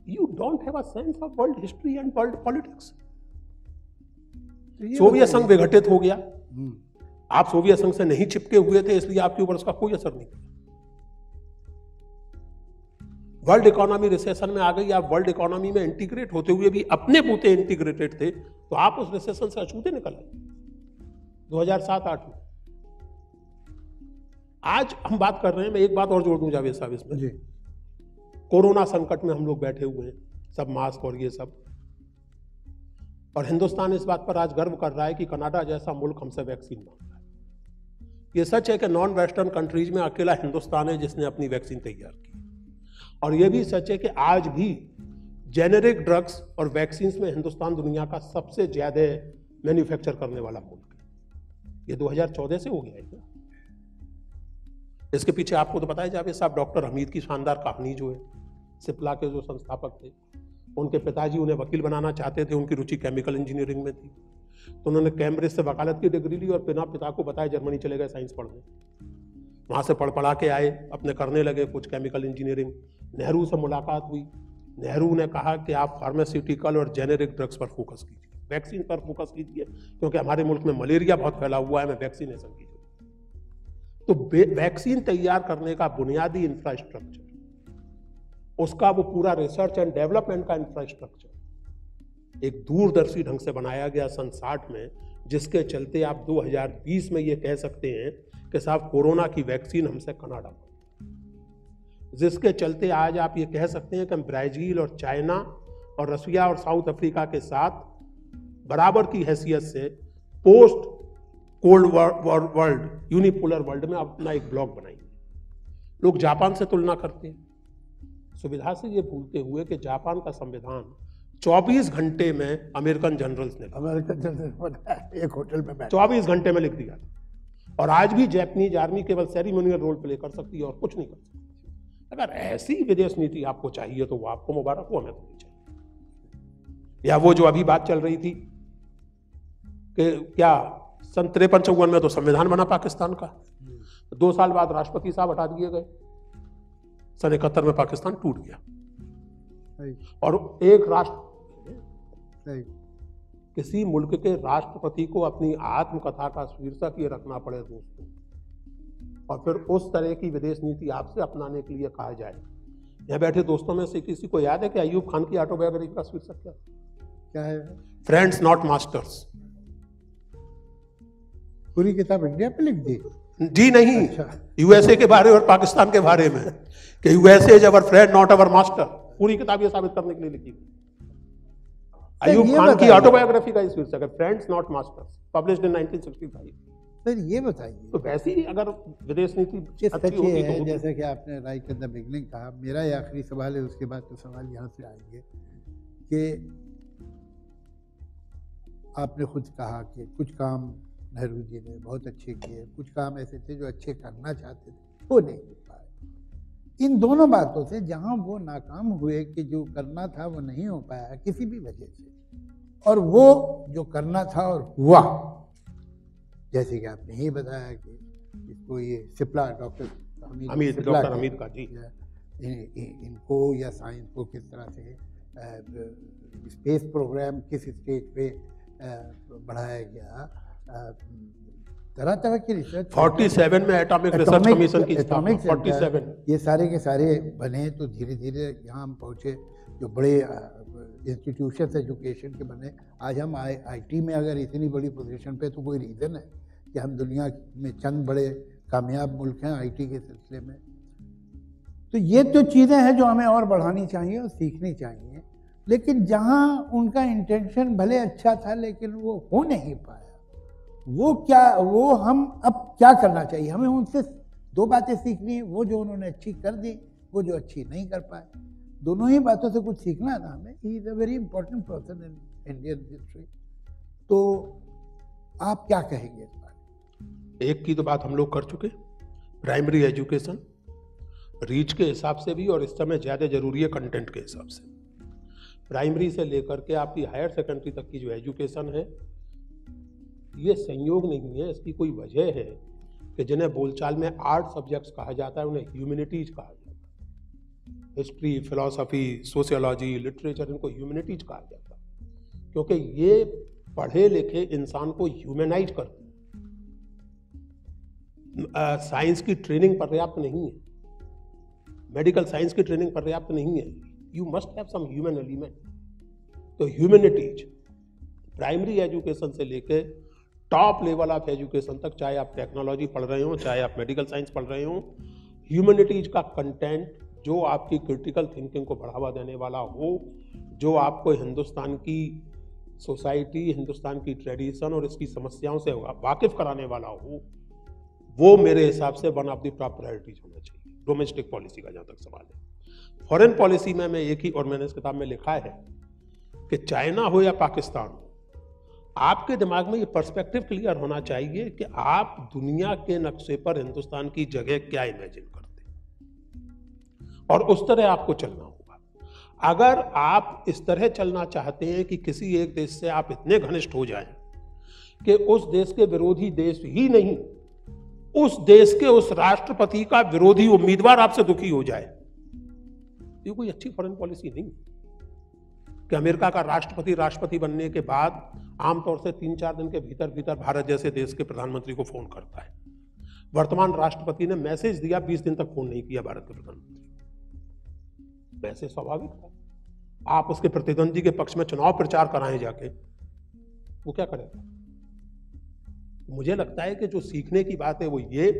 You don't have a sense of world history and world politics. Soviet संघ विघटित हो गया, आप सोवियत संघ से नहीं चिपके हुए थे, इसलिए आपके ऊपर उसका कोई असर नहीं पड़ा। वर्ल्ड इकोनॉमी रिसेशन में आ गई, आप वर्ल्ड इकोनॉमी में इंटीग्रेट होते हुए भी अपने बूते इंटीग्रेटेड थे, तो आप उस रिसेशन से अछूते निकल आए 2007-8 में। आज हम बात कर रहे हैं, मैं एक बात और जोड़ दूं जावेद साहब इसमें जी। कोरोना संकट में हम लोग बैठे हुए हैं, सब मास्क और ये सब, और हिंदुस्तान इस बात पर आज गर्व कर रहा है कि कनाडा जैसा मुल्क हमसे वैक्सीन मांग रहा है। ये सच है कि नॉन वेस्टर्न कंट्रीज में अकेला हिंदुस्तान है जिसने अपनी वैक्सीन तैयार की, और यह भी सच है कि आज भी जेनेरिक ड्रग्स और वैक्सीन में हिंदुस्तान दुनिया का सबसे ज्यादा मैन्युफैक्चर करने वाला मुल्क है। ये 2014 से हो गया है क्या? इसके पीछे आपको तो पता है जावेद साहब, डॉक्टर हमीद की शानदार कहानी जो है, सिप्ला के जो संस्थापक थे, उनके पिताजी उन्हें वकील बनाना चाहते थे, उनकी रुचि केमिकल इंजीनियरिंग में थी, तो उन्होंने कैम्ब्रिज से वकालत की डिग्री ली और बिना पिता को बताए जर्मनी चले गए साइंस पढ़ने। वहाँ से पढ़ा के आए, अपने करने लगे कुछ केमिकल इंजीनियरिंग। नेहरू से मुलाकात हुई, नेहरू ने कहा कि आप फार्मास्यूटिकल और जेनेरिक ड्रग्स पर फोकस कीजिए, वैक्सीन पर फोकस कीजिए, क्योंकि हमारे मुल्क में मलेरिया बहुत फैला हुआ है, मैं वैक्सीनेशन कीजिए। तो वैक्सीन तैयार करने का बुनियादी इंफ्रास्ट्रक्चर, उसका वो पूरा रिसर्च एंड डेवलपमेंट का इंफ्रास्ट्रक्चर एक दूरदर्शी ढंग से बनाया गया सन 60 में, जिसके चलते आप 2020 में ये कह सकते हैं कि साहब कोरोना की वैक्सीन हमसे कनाडा में, जिसके चलते आज आप ये कह सकते हैं कि हम ब्राजील और चाइना और रसिया और साउथ अफ्रीका के साथ बराबर की हैसियत से post cold world, unipolar world में अपना एक ब्लॉक बनाएंगे। लोग जापान से तुलना करते हैं, सुविधा से ये भूलते हुए कि जापान का संविधान 24 घंटे में अमेरिकन जनरल्स ने एक होटल में 24 घंटे में लिख दिया था। और आज भी जापानीज आर्मी केवल सेरेमोनियल रोल प्ले कर सकती है और कुछ नहीं कर सकती। अगर ऐसी विदेश नीति आपको चाहिए तो वो आपको मुबारक हो, हमें तो नहीं चाहिए। या वो जो अभी बात चल रही थी कि क्या सन 53-54 में तो संविधान बना पाकिस्तान का, 2 साल बाद राष्ट्रपति साहब हटा दिए गए, सन 71 में पाकिस्तान टूट गया। और एक राष्ट्र, किसी मुल्क के राष्ट्रपति को अपनी आत्मकथा का शीर्षक ये रखना पड़े दोस्तों, और फिर उस तरह की विदेश नीति आपसे अपनाने के लिए कहा जाए। यहाँ बैठे दोस्तों में से किसी को याद है कि अयूब खान की ऑटोबायोग्राफी का शीर्षक क्या है? Friends not masters. पूरी किताब इंडिया पे लिख दी? जी नहीं, अच्छा। यूएसए के बारे और पाकिस्तान के बारे में कि USA is our friend not our master. पूरी किताब ये साबित करने के लिए लिखी गई। अयूब खान की ऑटोबायोग्राफी का शीर्षक है friends not masters, published in 1965। Sir ये बताइए, तो वैसे ही अगर विदेश नीति सच ये है जैसे कि आपने राइट इन द बिगनिंग कहा, मेरा ये आखिरी सवाल है, उसके बाद तो सवाल यहाँ से आएंगे कि आपने खुद कहा कि कुछ काम नेहरू जी ने बहुत अच्छे किए, कुछ काम ऐसे थे जो अच्छे करना चाहते थे, वो नहीं हो पाए। इन दोनों बातों से जहाँ वो नाकाम हुए कि जो करना था वो नहीं हो पाया किसी भी वजह से, और वो जो करना था और हुआ, जैसे कि आपने ही बताया कि इसको ये सिप्ला डॉक्टर हमीद का जी, इनको या साइंस को किस तरह से स्पेस प्रोग्राम किस स्टेज पे बढ़ाया गया, तरह तरह की रिसर्च 47 में एटॉमिक रिसर्च कमीशन की स्थापना, 47 ये सारे के सारे बने, तो धीरे धीरे यहाँ हम पहुँचे, जो बड़े इंस्टीट्यूशन एजुकेशन के बने। आज हम आईटी में अगर इतनी बड़ी पोजीशन पे, तो कोई रीज़न है कि हम दुनिया में चंद बड़े कामयाब मुल्क हैं आईटी के सिलसिले में। तो ये तो चीज़ें हैं जो हमें और बढ़ानी चाहिए और सीखनी चाहिए, लेकिन जहाँ उनका इंटेंशन भले अच्छा था लेकिन वो हो नहीं पाया, वो हम अब क्या करना चाहिए? हमें उनसे 2 बातें सीखनी है, वो जो उन्होंने अच्छी कर दी, वो जो अच्छी नहीं कर पाए। दोनों ही बातों से कुछ सीखना था हमें। He is a very important person in Indian history. तो आप क्या कहेंगे इस बारे? एक की तो बात हम लोग कर चुके, प्राइमरी एजुकेशन रीच के हिसाब से भी, और इस समय ज़्यादा जरूरी है कंटेंट के हिसाब से। प्राइमरी से लेकर के आपकी हायर सेकेंडरी तक की जो एजुकेशन है, ये संयोग नहीं है, इसकी कोई वजह है कि जिन्हें बोलचाल में 8 सब्जेक्ट्स कहा जाता है, उन्हें ह्यूमैनिटीज कहा जाता है। हिस्ट्री, फिलॉसफी, सोशियोलॉजी, लिटरेचर, इनको ह्यूमैनिटीज कहा जाता है, क्योंकि ये पढ़े लिखे इंसान को ह्यूमनाइज करते हैं। साइंस की ट्रेनिंग पर्याप्त नहीं है, मेडिकल साइंस की ट्रेनिंग पर्याप्त नहीं है, you must have some human element. तो ह्यूमैनिटीज प्राइमरी एजुकेशन से लेके टॉप लेवल ऑफ एजुकेशन तक, चाहे आप टेक्नोलॉजी पढ़ रहे हो, चाहे आप मेडिकल साइंस पढ़ रहे हो, ह्यूमैनिटीज का कंटेंट जो आपकी क्रिटिकल थिंकिंग को बढ़ावा देने वाला हो, जो आपको हिंदुस्तान की सोसाइटी, हिंदुस्तान की ट्रेडिशन और इसकी समस्याओं से वाकिफ कराने वाला हो, वो मेरे हिसाब से one of the top priorities होना चाहिए। डोमेस्टिक पॉलिसी का जहाँ तक सवाल है, फॉरेन पॉलिसी में मैं एक ही, और मैंने इस किताब में लिखा है कि चाइना हो या पाकिस्तान हो, आपके दिमाग में ये पर्सपेक्टिव क्लियर होना चाहिए कि आप दुनिया के नक्शे पर हिंदुस्तान की जगह क्या इमेजिन करते हैं, और उस तरह आपको चलना होगा। अगर आप इस तरह चलना चाहते हैं कि किसी एक देश से आप इतने घनिष्ठ हो जाएं कि उस देश के विरोधी देश ही नहीं, उस देश के उस राष्ट्रपति का विरोधी उम्मीदवार आपसे दुखी हो जाए, ये कोई अच्छी फॉरेन पॉलिसी नहीं। कि अमेरिका का राष्ट्रपति बनने के बाद आमतौर से 3-4 दिन के भीतर भीतर भारत जैसे देश के प्रधानमंत्री को फोन करता है। वर्तमान राष्ट्रपति ने मैसेज दिया, 20 दिन तक फोन नहीं किया भारत के प्रधानमंत्री। मैसेज स्वाभाविक था। आप उसके प्रतिद्वंदी के पक्ष में चुनाव प्रचार कराएं जाके, वो क्या करेगा? मुझे लगता है कि जो सीखने की बात है वो ये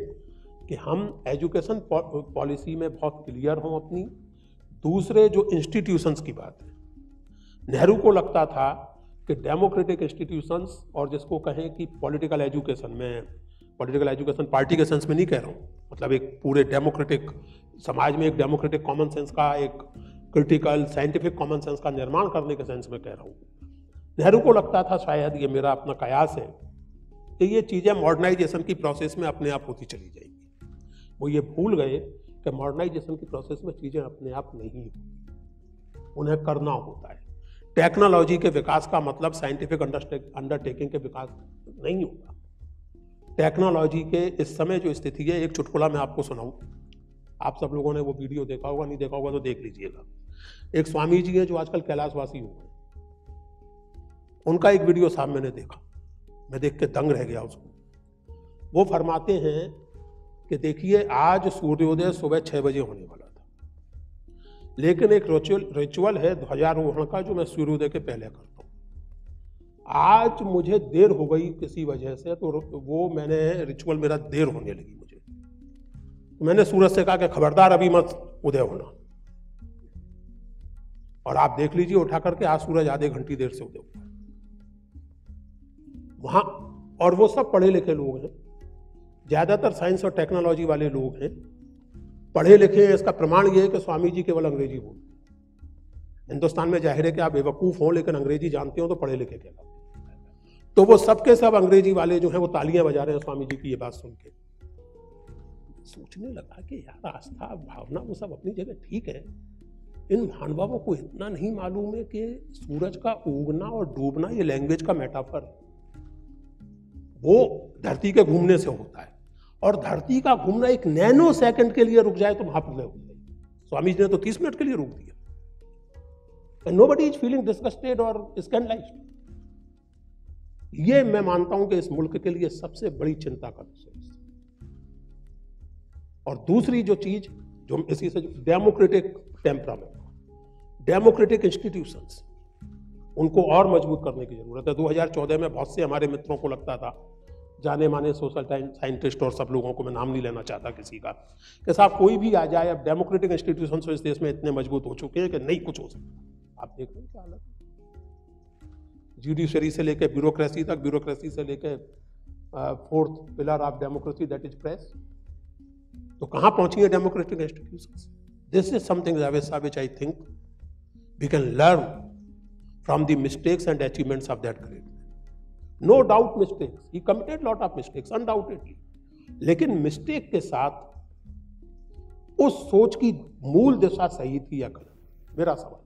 कि हम एजुकेशन पॉलिसी में बहुत क्लियर हों अपनी। दूसरे जो इंस्टीट्यूशंस की बात है, नेहरू को लगता था कि डेमोक्रेटिक इंस्टीट्यूशंस और जिसको कहें कि पॉलिटिकल एजुकेशन, में पॉलिटिकल एजुकेशन पार्टी के सेंस में नहीं कह रहा हूँ, मतलब एक पूरे डेमोक्रेटिक समाज में एक डेमोक्रेटिक कॉमन सेंस का, एक क्रिटिकल साइंटिफिक कॉमन सेंस का निर्माण करने के सेंस में कह रहा हूँ। नेहरू को लगता था, शायद ये मेरा अपना कयास है, कि ये चीज़ें मॉडर्नाइजेशन की प्रोसेस में अपने आप होती चली जाएंगी। वो ये भूल गए कि मॉडर्नाइजेशन की प्रोसेस में चीज़ें अपने आप नहीं होती, उन्हें करना होता है। टेक्नोलॉजी के विकास का मतलब साइंटिफिक अंडरटेकिंग के विकास नहीं होता। टेक्नोलॉजी के इस समय जो स्थिति है, एक चुटकुला मैं आपको सुनाऊं, आप सब लोगों ने वो वीडियो देखा होगा, नहीं देखा होगा तो देख लीजिएगा। एक स्वामी जी हैं जो आजकल कैलाशवासी हो गए, उनका एक वीडियो साहब मैंने देखा, मैं देख के दंग रह गया उसको। वो फरमाते हैं कि देखिए, आज सूर्योदय सुबह 6 बजे होने वाला था, लेकिन एक रिचुअल है ध्वजारोहण का जो मैं सूर्योदय के पहले करता हूँ। आज मुझे देर हो गई किसी वजह से, तो वो मैंने रिचुअल मेरा देर होने लगी मुझे, तो मैंने सूरज से कहा कि खबरदार अभी मत उदय होना। और आप देख लीजिए उठा करके, आज सूरज आधे घंटे देर से उदय हुआ वहां। और वो सब पढ़े लिखे लोग हैं, ज्यादातर साइंस और टेक्नोलॉजी वाले लोग हैं, पढ़े लिखे हैं। इसका प्रमाण ये है कि स्वामी जी केवल अंग्रेजी बोलते। हिंदुस्तान में जाहिर है कि आप बेवकूफ हो लेकिन अंग्रेजी जानते हो तो पढ़े लिखे कहलाते हैं। तो वो सबके सब अंग्रेजी वाले जो हैं वो तालियां बजा रहे हैं स्वामी जी की ये बात सुन के। सोचने लगा कि यार, आस्था भावना वो सब अपनी जगह ठीक है, इन महानुभावों को इतना नहीं मालूम है कि सूरज का उगना और डूबना ये लैंग्वेज का मेटाफर है। वो धरती के घूमने से होता है, और धरती का घूमना एक नैनो सेकंड के लिए रुक जाए तो महाप्रलय हो जाए। स्वामी जी ने तो 30 मिनट के लिए रोक दिया। And nobody is feeling disgusted और स्कैंडलाइज्ड। ये मैं मानता हूं कि इस मुल्क के लिए सबसे बड़ी चिंता का विषय है। और दूसरी जो चीज जो इसी से, डेमोक्रेटिक टेम्परामेंट, डेमोक्रेटिक इंस्टीट्यूशंस, उनको और मजबूत करने की जरूरत है। 2014 में बहुत से हमारे मित्रों को लगता था, जाने माने सोशल साइंटिस्ट और सब लोगों को मैं नाम नहीं लेना चाहता किसी का, कि साहब कोई भी आ जाए, अब डेमोक्रेटिक इंस्टीट्यूशंस इस देश में इतने मजबूत हो चुके हैं कि नहीं कुछ हो सकता। आप देख रहे हैं क्या हालत, जुडिशरी से लेकर ब्यूरोक्रेसी तक, ब्यूरोक्रेसी से लेकर fourth pillar of democracy that is press, तो कहां पहुंची है democratic institutions? This is something which I think we can learn from the mistakes and achievements of that great man. No doubt mistakes. He committed lot of mistakes, undoubtedly. लेकिन mistake के साथ उस सोच की मूल दिशा सही थी या गलत, मेरा सवाल।